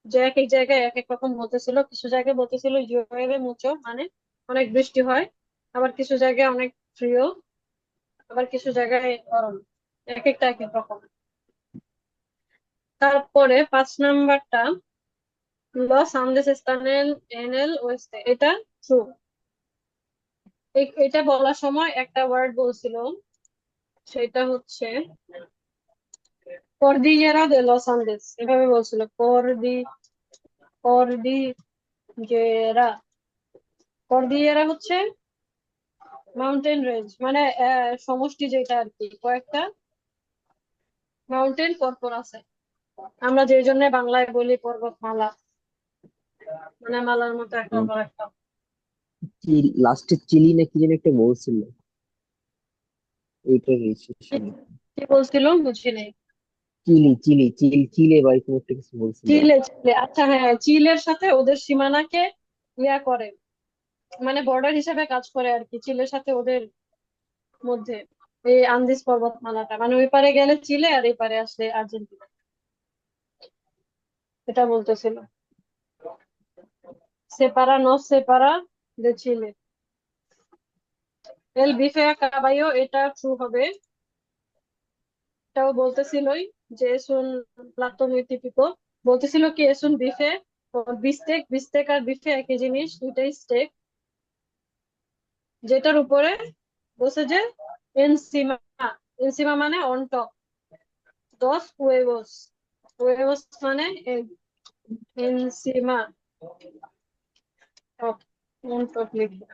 যে এক এক জায়গায় এক এক রকম বলতেছিল। কিছু জায়গায় বলতেছিল llueve mucho, মানে অনেক বৃষ্টি হয়। আবার কিছু জায়গায় অনেক ফ্রিও, আবার কিছু জায়গায় গরম। এক একটা এক এক রকম। তারপরে 5 নাম্বারটা, লস আন্দেস están en el oeste, এটা ট্রু। এটা বলার সময় একটা ওয়ার্ড বলছিল, সেটা হচ্ছে কর্দিয়েরা দে লস আন্দেস, এভাবে বলছিল। কর্দিয়েরা। কর্দিয়েরা হচ্ছে মাউন্টেন রেঞ্জ, মানে সমষ্টি যেটা আর কি, কয়েকটা মাউন্টেন পরপর আছে। আমরা যে জন্য বাংলায় বলি পর্বতমালা, মানে মালার মতো একটা পর একটা। লাস্টে চিলি না কি যেন একটা বলছিল, ওইটার রিসেপশন। কি বলছিল বুঝি নাই। চিলি চিলি চিল চিলে বা এরকম একটা কিছু বলছিল। চিলে, চিলে, আচ্ছা হ্যাঁ, চিলের সাথে ওদের সীমানাকে ইয়া করে, মানে বর্ডার হিসেবে কাজ করে আর কি, চিলের সাথে ওদের মধ্যে এই আন্দিজ পর্বতমালাটা, মানে ওই পারে গেলে চিলে আর এই পারে আসলে আর্জেন্টিনা, এটা বলতেছিল। সেপারা nos separa de Chile। এল বিফে কাবাইও, এটা ট্রু হবে। এটাও বলতেছিলই যে এসুন প্লাতো muy típico। বলতেছিল কি এসুন বিফে, বিস্টেক, বিস্টেক আর বিফে একই জিনিস, দুইটাই স্টেক। যেটার উপরে বলছে যে এনসিমা, এনসিমা মানে অন টপ। দশ huevos, huevos মানে egg, এনসিমা টপ, অন টপ লিখবে।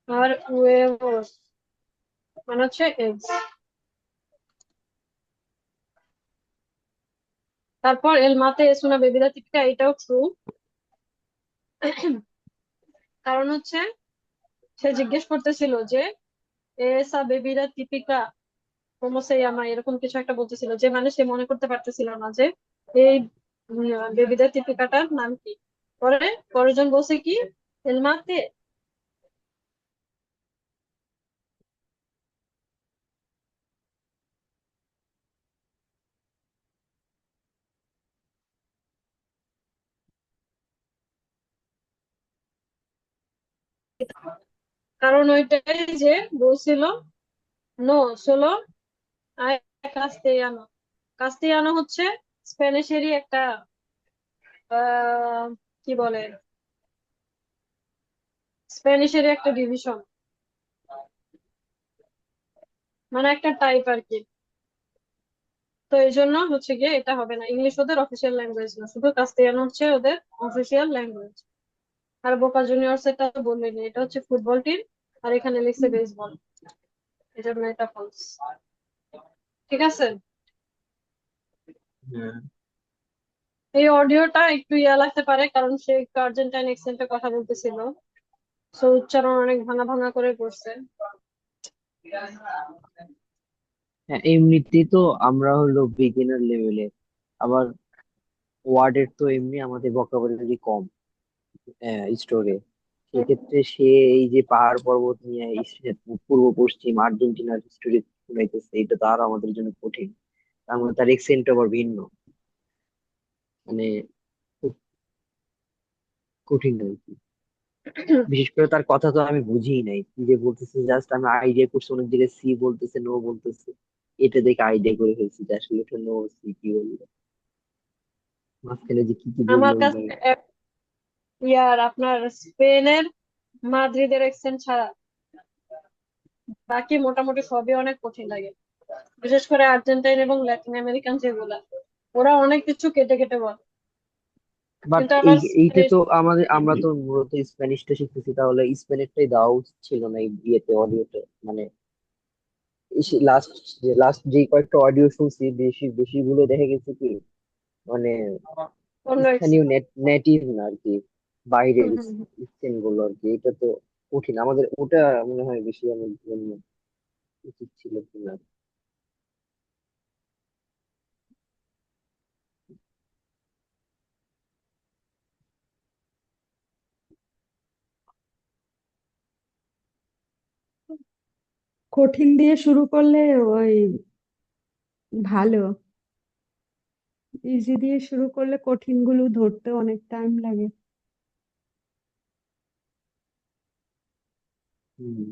আর huevos মানে হচ্ছে eggs। তারপর এল মাতে এসুনা বেবিদা টিপিকা, এটাও ট্রু। কারণ হচ্ছে সে জিজ্ঞেস করতেছিল যে এসা বেবিরা তিপিকা como se llama এরকম কিছু একটা বলতেছিল, যে মানে সে মনে করতে পারতেছিল না যে এই বেবিদের তিপিকাটার নাম কি। পরে পরের জন বলছে কি এল মাতে। কারণ ওইটাই যে বলছিল নো সোলো আই কাস্তেয়ানো। কাস্তিয়ানো হচ্ছে স্প্যানিশেরই একটা কি বলে, স্প্যানিশেরই একটা ডিভিশন, মানে একটা টাইপ আর কি। তো এই জন্য হচ্ছে গিয়ে এটা হবে না, ইংলিশ ওদের অফিসিয়াল ল্যাঙ্গুয়েজ না, শুধু কাস্তিয়ানো হচ্ছে ওদের অফিসিয়াল ল্যাঙ্গুয়েজ। আর বোকা জুনিয়র্স এটা তো বললেনি, এটা হচ্ছে ফুটবল টিম, আর এখানে লিখছে বেসবল, এই জন্য এটা ফলস। ঠিক আছে। হ্যাঁ এই অডিওটা একটু ইয়া লাগতে পারে, কারণ সে একটু আর্জেন্টাইন অ্যাকসেন্টে কথা বলতেছিল, সো উচ্চারণ অনেক ভাঙা ভাঙা করে করছে। হ্যাঁ, এমনিতেই তো আমরা হলো বিগিনার লেভেলে, আবার ওয়ার্ডের তো এমনি আমাদের ভোকাবুলারি কম স্টোরে। সেক্ষেত্রে সে এই যে পাহাড় পর্বত নিয়ে পূর্ব পশ্চিম আর্জেন্টিনার স্টোরি শুনাইতেছে, এটা তো আরো আমাদের জন্য কঠিন। তার মধ্যে তার এক্সেন্ট আবার ভিন্ন, মানে খুব কঠিন আর কি। বিশেষ করে তার কথা তো আমি বুঝিই নাই কি যে বলতেছে, জাস্ট আমি আইডিয়া করছি অনেক জায়গায় সি বলতেছে নো বলতেছে, এটা দেখে আইডিয়া করে ফেলছি যে আসলে এটা নো সি কি বললো, মাঝখানে যে কি কি বললো আমার ওইগুলো। কাছে ইয়ার আপনার স্পেনের মাদ্রিদের অ্যাকসেন্ট ছাড়া বাকি মোটামুটি সবই অনেক কঠিন লাগে, বিশেষ করে আর্জেন্টাইন এবং ল্যাটিন আমেরিকান যেগুলা, ওরা অনেক কিছু কেটে কেটে বলে। বাট কিন্তু আবার এইটা স্প্যানিশ তো আমাদের, আমরা তো মূলত স্প্যানিশটা শিখতেছি, তাহলে স্পেনেরটাই দেওয়া উচিত ছিল না এই ইয়েতে, অডিওতে। মানে লাস্ট যে কয়েকটা অডিও শুনছি, বেশিগুলো দেখা গেছে কি, মানে অন্য স্থানীয় accent। নেটিভ না আর কি, বাইরের হুম, হুম, হুম। স্থান গুলো আর কি। এটা তো কঠিন, আমাদের ওটা মনে হয় বেশি আমাদের জন্য উচিত ছিল কিনা। কঠিন দিয়ে শুরু করলে ওই ভালো, ইজি দিয়ে শুরু করলে কঠিন গুলো ধরতে অনেক টাইম লাগে। হুম।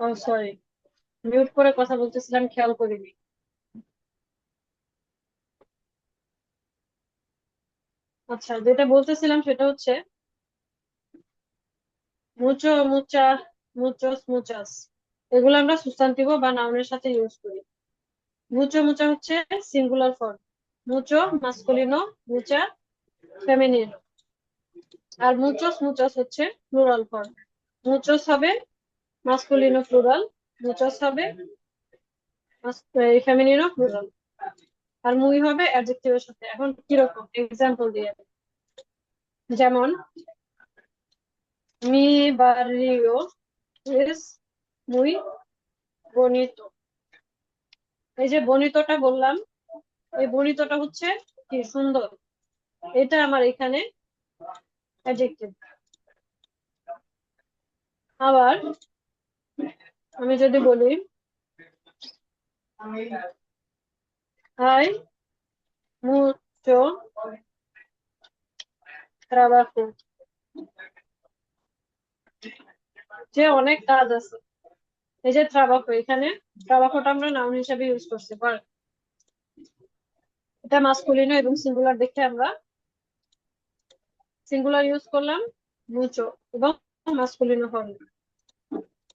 ও সরি, মিউট করে কথা বলতেছিলাম, খেয়াল করিনি। আচ্ছা, যেটা বলতেছিলাম সেটা হচ্ছে মুচো, মুচা, মুচোস, মুচাস, এগুলো আমরা সুস্থান্তিব বা নাউনের সাথে ইউজ করি। মুচো মুচা হচ্ছে সিঙ্গুলার ফর্ম, মুচো মাস্কুলিনো, মুচা ফেমিনিনো, আর মুচোস মুচাস হচ্ছে প্লুরাল ফর্ম। মুচোস হবে মাস্কুলিনো প্লুরাল, মুচাস হবে ফেমিনিনো প্লুরাল, আর মুই হবে অ্যাডজেক্টিভের সাথে। এখন কিরকম এক্সাম্পল দিয়ে, যেমন মি বাড়িও es muy bonito। এই যে বনিতটা বললাম, এই বনিতটা হচ্ছে কি সুন্দর, এটা আমার এখানে অ্যাডজেক্টিভ। আবার আমি যদি বলি hay mucho trabajo, যে অনেক কাজ আছে। এই যে ট্রাবাকো, এখানে ট্রাবাকোটা আমরা নাউন হিসেবে ইউজ করছি, বাট এটা মাস্কুলিনো এবং সিঙ্গুলার দেখে আমরা সিঙ্গুলার ইউজ করলাম মুচো এবং মাস্কুলিনো ফর্ম।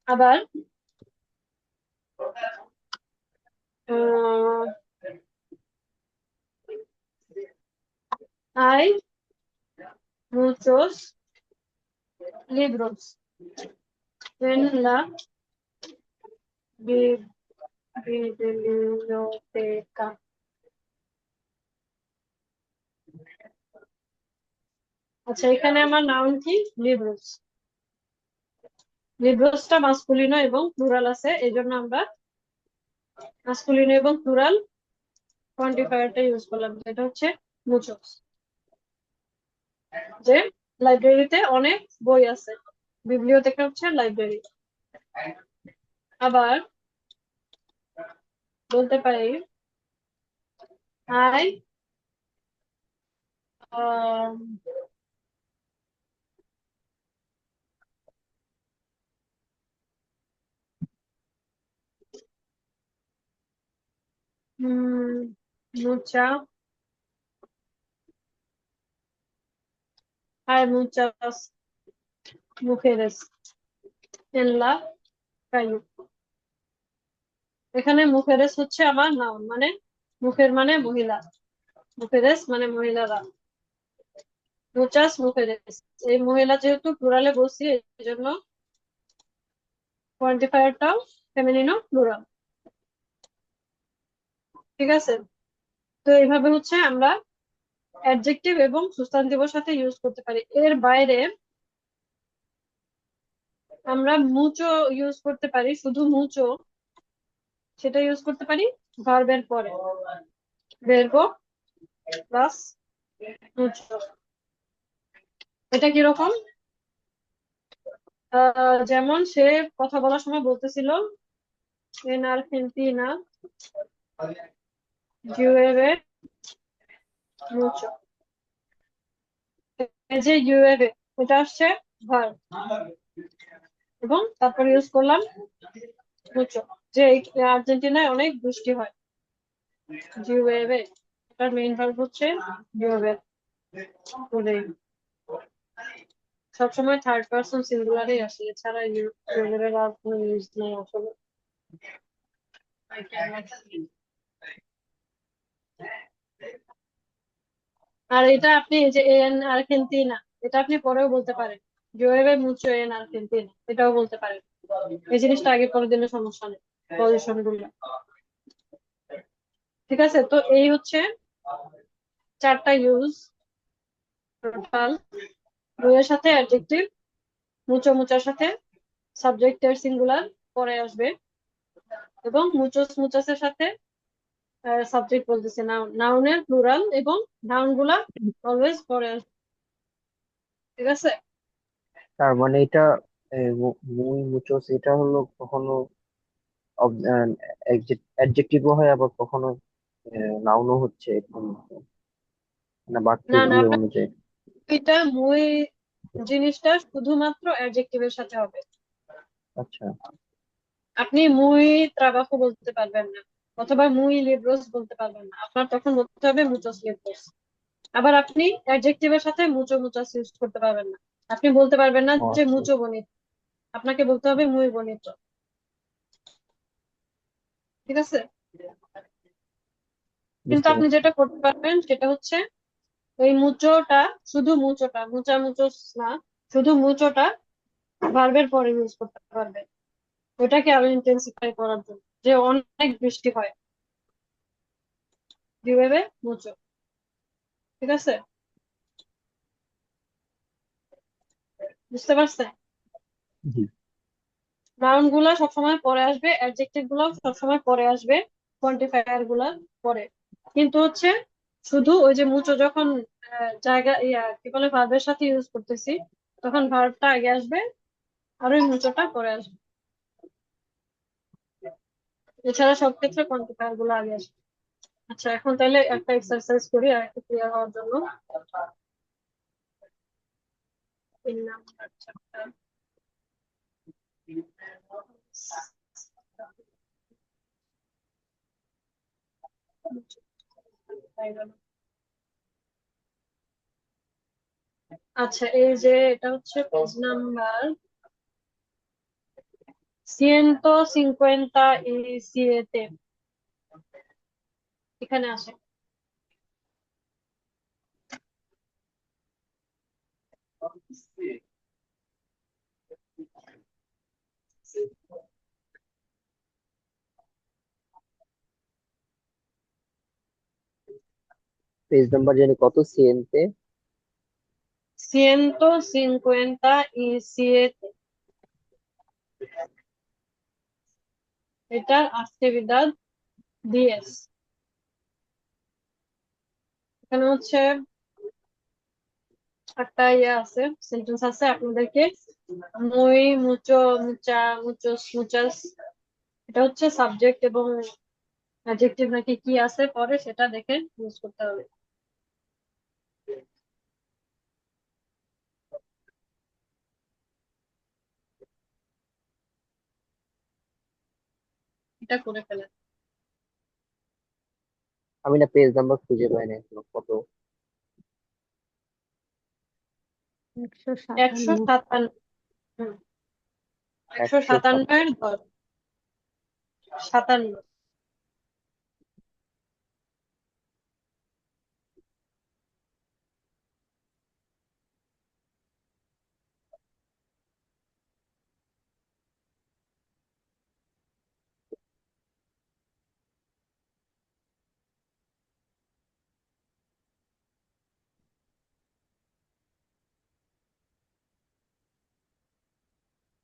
আবার hay muchos libros en la biblioteca। আচ্ছা, এখানে আমার নাউন কি লিব্রোস, লিব্রোসটা মাস্কুলিনো এবং প্লুরাল আছে, এই জন্য আমরা মাস্কুলিনো এবং প্লুরাল কোয়ান্টিফায়ারটা ইউজ করলাম, যেটা হচ্ছে মুচোস। যে লাইব্রেরিতে অনেক বই আছে, বিবলিওতেকা হচ্ছে লাইব্রেরি। আবার বলতে পারি high মুচা, hay muchas mujeres en la calle। এখানে মুখেরেস হচ্ছে আমার নাউন, মানে মুখের মানে মহিলা, মুখেরেস মানে মহিলারা, মুচাস মুখেরেস, এই মহিলা যেহেতু প্লুরালে বলছি এই জন্য কোয়ান্টিফায়ারটাও ফেমিনিনো প্লুরাল। ঠিক আছে, তো এইভাবে হচ্ছে আমরা অ্যাডজেক্টিভ এবং সুস্থান্তিবের সাথে ইউজ করতে পারি। এর বাইরে আমরা মুচো ইউজ করতে পারি, শুধু মুচো, সেটা ইউজ করতে পারি ভার্বের পরে, ভার্বো প্লাস মুচো। এটা কিরকম, যেমন সে কথা বলার সময় বলতেছিল en Argentina llueve mucho। এই যে llueve, এটা আসছে ভার্ব এবং তারপর ইউজ করলাম মুচো, যে আর্জেন্টিনায় অনেক বৃষ্টি হয়, llueve, এটার মেইন ভার্ব হচ্ছে llueve। বলেই সবসময় থার্ড পার্সন সিঙ্গুলারে আসে, এছাড়া llueve আর কোনো ইউজ নেই আসলে। আর এটা আপনি এই যে এন আর্জেন্টিনা, এটা আপনি পরেও বলতে পারেন, llueve mucho en Argentina, এটাও বলতে পারেন। এই জিনিসটা আগে করে দিলে সমস্যা নেই, পজিশন গুলো। ঠিক আছে, তো এই হচ্ছে 4টা ইউজ টোটাল। বইয়ের সাথে অ্যাডজেক্টিভ, মুচো মুচার সাথে সাবজেক্টের সিঙ্গুলার পরে আসবে, এবং মুচোস মুচাসের সাথে সাবজেক্ট বলতেছে নাউন, নাউনের প্লুরাল, এবং নাউন গুলা অলওয়েজ পরে আসবে। ঠিক আছে, তার মানে এটা মুই মুচোস এটা হলো কখনো অ্যাডজেক্টিভও হয়, আবার কখনো নাউনও হচ্ছে এরকম, না বাক্যে না না, ইয়ে আপনার অনুযায়ী। এটা মুই জিনিসটা শুধুমাত্র অ্যাডজেক্টিভের সাথে হবে। আচ্ছা, আপনি muy trabajo বলতে পারবেন না, অথবা muy libros বলতে পারবেন না, আপনার তখন বলতে হবে muchos libros। আবার আপনি অ্যাডজেক্টিভের সাথে mucho muchas ইউজ করতে পারবেন না, আপনি বলতে পারবেন না ও যে আচ্ছা, mucho bonito, আপনাকে বলতে হবে muy bonito। ঠিক আছে? কিন্তু বুঝতে আপনি পারছি। যেটা করতে পারবেন সেটা হচ্ছে ওই মুচোটা, শুধু মুচোটা, মুচা মুচোস না, শুধু মুচোটা ভার্বের পরে ইউজ করতে পারবেন, ওটাকে আরো ইন্টেন্সিফাই করার জন্য, যে অনেক বৃষ্টি হয়, দিবে মুচো। ঠিক আছে? বুঝতে পারছেন? জি। নাউন গুলা সবসময় পরে আসবে, অ্যাডজেক্টিভ গুলো সবসময় পরে আসবে, কোয়ান্টিফায়ার গুলা পরে। কিন্তু হচ্ছে শুধু ওই যে মুচো যখন জায়গা কি বলে ভার্বের সাথে ইউজ করতেছি, তখন ভার্বটা আগে আসবে আর ওই মুচোটা পরে আসবে। এছাড়া সব ক্ষেত্রে কোয়ান্টিফায়ার গুলো আগে আসবে। আচ্ছা, এখন তাহলে একটা এক্সারসাইজ করি আর একটু ক্লিয়ার হওয়ার জন্য। 3 নাম্বার চ্যাপ্টার। আচ্ছা, এই যে এটা হচ্ছে পেজ নাম্বার 157 এখানে আসে। পেজ নাম্বার জানি কত, সিএনতে? 157 এটার actividad 10। এখানে হচ্ছে একটা আছে, সেন্টেন্স আছে, আপনাদেরকে muy mucho mucha muchos muchas, এটা হচ্ছে সাবজেক্ট এবং অ্যাডজেক্টিভ নাকি কি আছে পরে সেটা দেখে ইউজ করতে হবে। এটা করে ফেলেন। আমি না পেজ নাম্বার খুঁজে পাই না এখনো, কত? 157। 157। হুম, একশো 157। সাতান্ন এর 10, 57।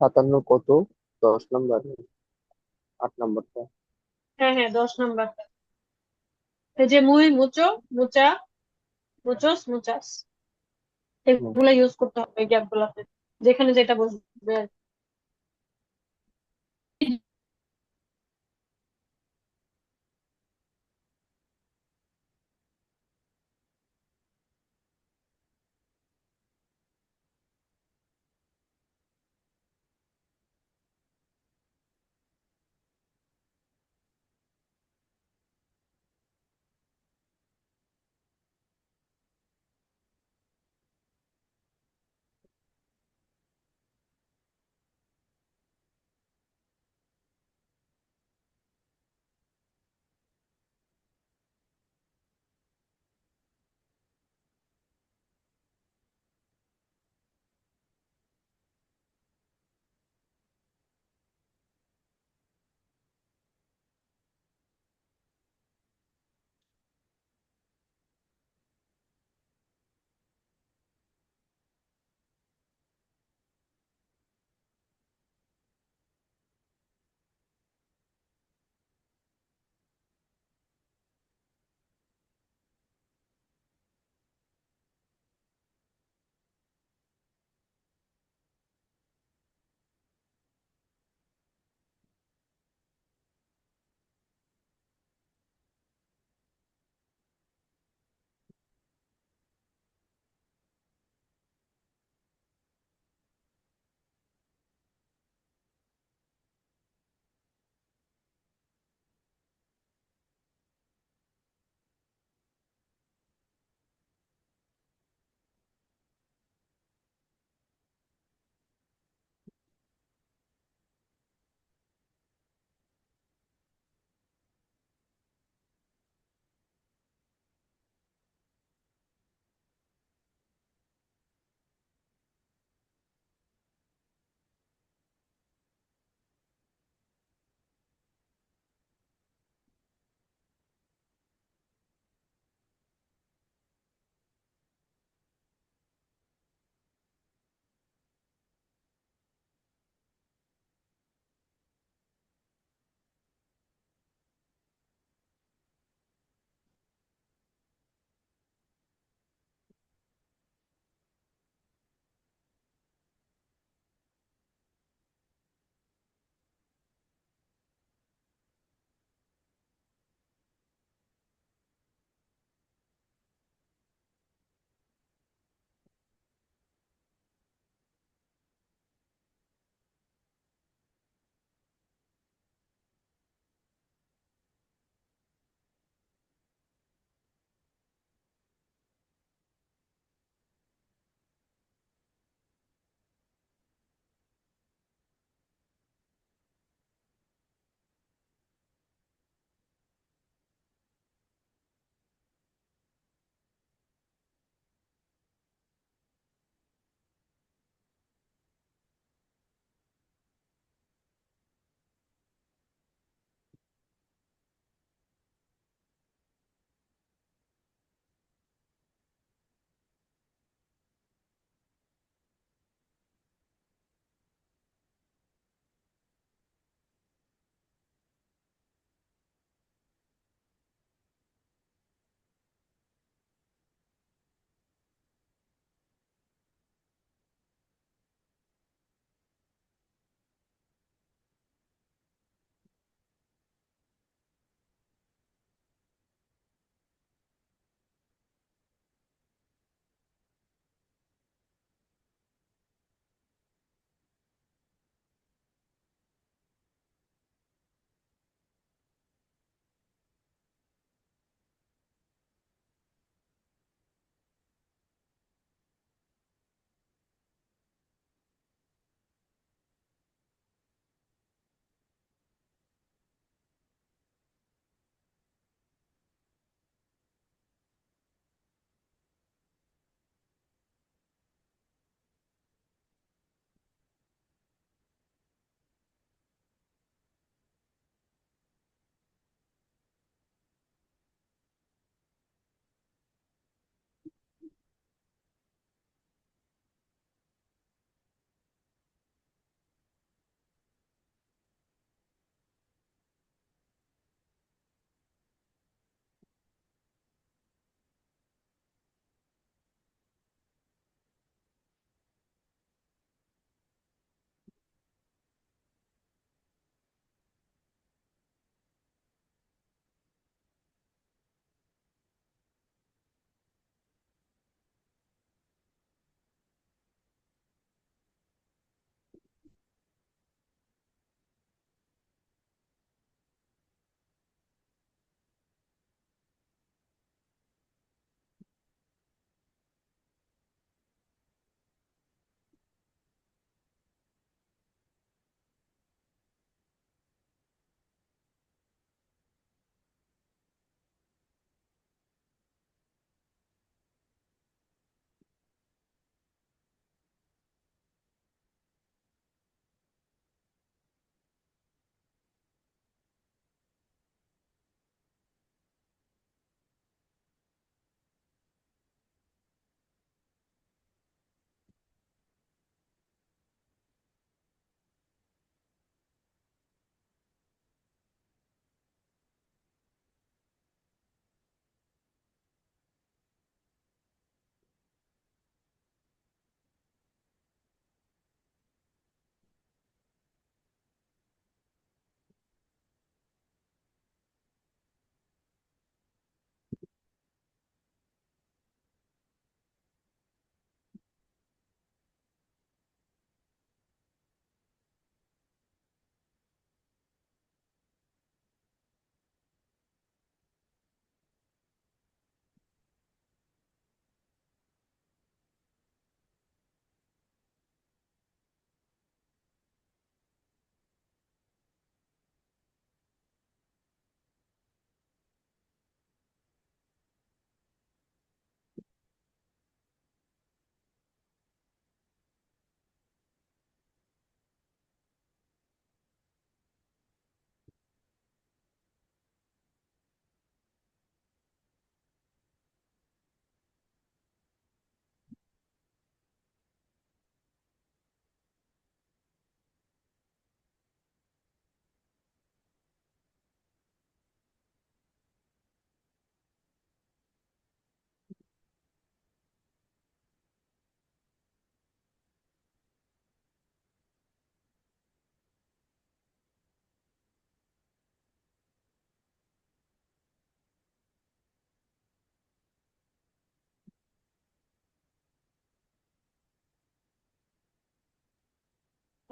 57 কত? 10 নাম্বার? 8 নাম্বারটা? হ্যাঁ হ্যাঁ, 10 নাম্বারটা। এই যে মুই মুচো মুচা মুচোস মুচাস, হুম। এগুলা ইউজ করতে হবে গ্যাপ গুলাতে, যেখানে যেটা বসবে আর কি।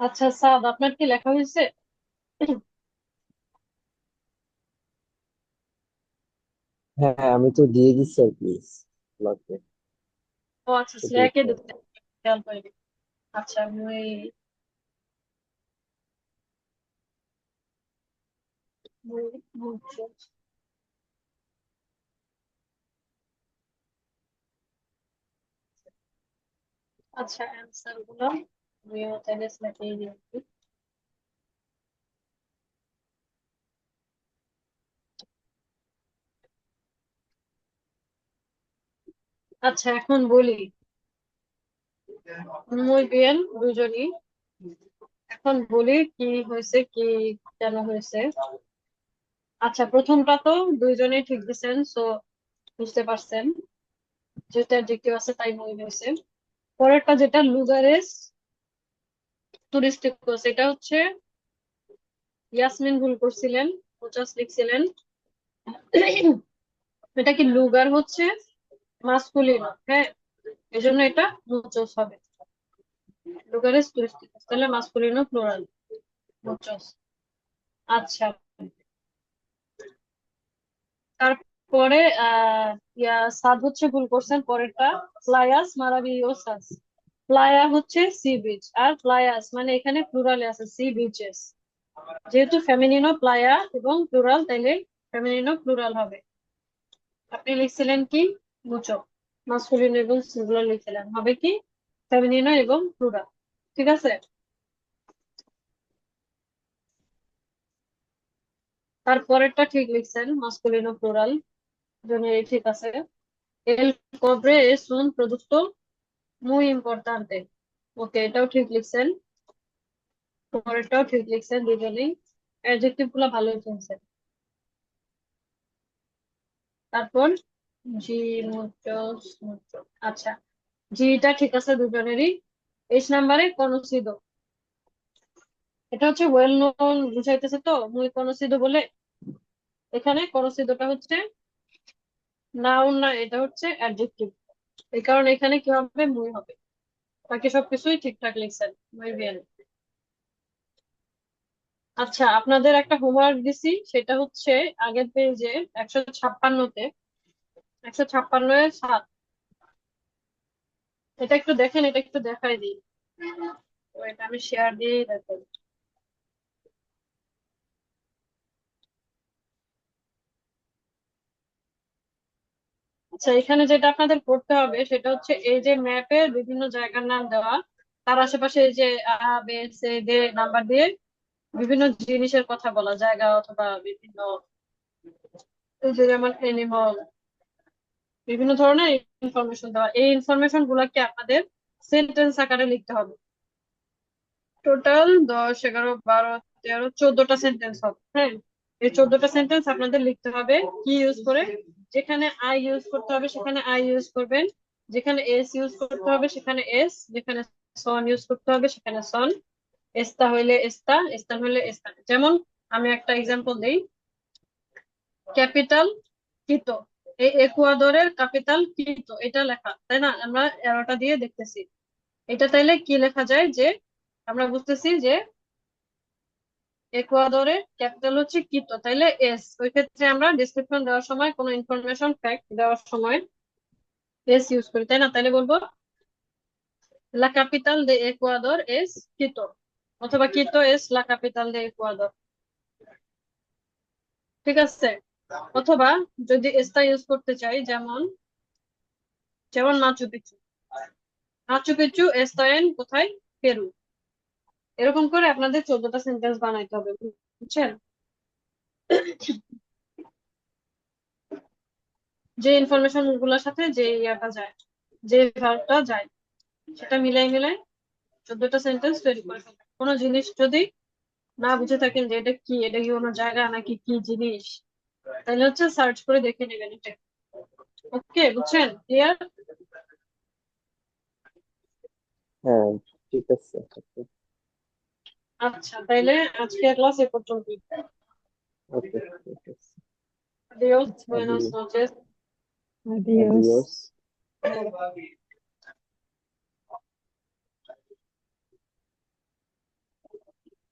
আচ্ছা সাদ, আপনার কি লেখা হয়েছে? হ্যাঁ, আমি তো দিয়ে দিচ্ছি আর কি লাগবে, ও আচ্ছা, শুধু স্ল্যাকে একটু। দিতে খেয়াল করিনি। আচ্ছা মুই মুই বুঝছি। আচ্ছা অ্যান্সার গুলো আমিও তাহলে স্ল্যাকে দিচ্ছি। আচ্ছা এখন বলি, muy bien দুজনই। এখন বলি কি হয়েছে, কি কেন হয়েছে। আচ্ছা প্রথমটা তো দুইজনেই ঠিক দিছেন, সো বুঝতে পারছেন যেটা অ্যাডজেক্টিভ আছে তাই muy হয়েছে। পরেরটা যেটা লুগারেস তুরিস্টিকোস, এটা হচ্ছে ইয়াসমিন ভুল করছিলেন, 50 লিখছিলেন। এটা কি লুগার হচ্ছে মাসকুলিন, হ্যাঁ, এজন্য এটা মুচোস হবে। লুগারেস তুরিস্টিকোস তাহলে মাসকুলিনো প্লুরাল, মুচোস। আচ্ছা তারপরে সাদ হচ্ছে ভুল করছেন পরেরটা, প্লায়াস মারাভিওসাস। প্লায়া হচ্ছে সি বিচ, আর প্লায়াস মানে এখানে প্লুরালে আছে সি বিচেস। যেহেতু ফেমিনিনো প্লায়া এবং প্লুরাল, তাইলে ফেমিনিনো প্লুরাল হবে। আপনি লিখছিলেন কি মুচো, মাস্কুলিনো এবং সিঙ্গুলার লিখছিলেন, হবে কি ফেমিনিনো এবং প্লুরাল। ঠিক আছে, তারপরেরটা ঠিক লিখছেন মাস্কুলিনো প্লুরাল, জন্য এই ঠিক আছে। El cobre es un producto muy importante. ওকে, এটাও ঠিক লিখছেন, পরেরটাও ঠিক লিখছেন দুজনেই। অ্যাডজেক্টিভ গুলো ভালোই শুনছেন। তারপর জি muchos mucho, আচ্ছা জিটা ঠিক আছে দুজনেরই। এইচ নাম্বারে কনসিদো, এটা হচ্ছে ওয়েল নোন বুঝাইতেছে তো muy conocido বলে। এখানে কনসিদোটা হচ্ছে নাউন না, এটা হচ্ছে অ্যাডজেক্টিভ, এই কারণে এখানে কি হবে muy হবে। বাকি সবকিছুই ঠিকঠাক লিখছেন, muy bien। আচ্ছা আপনাদের একটা হোমওয়ার্ক দিছি, সেটা হচ্ছে আগের পেজে 156-তে, 156-এর 7। এটা একটু দেখেন, এটা একটু দেখাই দিই। তো এটা আমি শেয়ার দিয়ে দেখেন। আচ্ছা এখানে যেটা আপনাদের করতে হবে সেটা হচ্ছে এই যে ম্যাপের বিভিন্ন জায়গার নাম দেওয়া, তার আশেপাশে এই যে বে সে দে নাম্বার দিয়ে বিভিন্ন জিনিসের কথা বলা, জায়গা অথবা বিভিন্ন, এই যে যেমন এনিমল, বিভিন্ন ধরনের ইনফরমেশন দেওয়া, এই ইনফরমেশন গুলাকে আপনাদের সেন্টেন্স আকারে লিখতে হবে। টোটাল 10, 11, 12, 13, 14টা সেন্টেন্স হবে, হ্যাঁ। এই 14টা সেন্টেন্স আপনাদের লিখতে হবে কি ইউজ করে। যেখানে আই ইউজ করতে হবে সেখানে আই ইউজ করবেন, যেখানে এস ইউজ করতে হবে সেখানে এস, যেখানে সন ইউজ করতে হবে সেখানে সন, এস্তা হইলে এস্তা, এস্তা হইলে এস্তা। যেমন আমি একটা এক্সাম্পল দিই, ক্যাপিটাল কিতো, এই একুয়াদরের ক্যাপিটাল কিতো, এটা লেখা তাই না, আমরা এরোটা দিয়ে দেখতেছি। এটা তাইলে কি লেখা যায় যে আমরা বুঝতেছি যে একুয়াদরের ক্যাপিটাল হচ্ছে কিতো, তাইলে এস। ওই ক্ষেত্রে আমরা ডিসক্রিপশন দেওয়ার সময়, কোনো ইনফরমেশন ফ্যাক্ট দেওয়ার সময় এস ইউজ করি, তাই না। তাইলে বলবো লা capital de Ecuador es Quito, অথবা Quito es la capital de Ecuador। ঠিক আছে, অথবা যদি এসটা ইউজ করতে চাই, যেমন যেমন Machu Picchu, Machu Picchu está en কোথায়, পেরু। এরকম করে আপনাদের 14টা সেন্টেন্স বানাইতে হবে, বুঝছেন। যে ইনফরমেশন গুলোর সাথে যে ইয়াটা যায়, যে ভার্বটা যায়, সেটা মিলাই মিলাই 14টা সেন্টেন্স তৈরি করে ফেলবেন। কোনো জিনিস যদি না বুঝে থাকেন যে এটা কি, এটা কি কোনো জায়গা নাকি কি জিনিস, তাহলে হচ্ছে সার্চ করে দেখে নেবেন এটা। ওকে, বুঝছেন, ক্লিয়ার? হ্যাঁ, ঠিক আছে। আচ্ছা তাইলে আজকের ক্লাস এ পর্যন্তই। ওকে, ঠিক আছে। Adiós, আচ্ছা, buenas noches। adios। Adiós.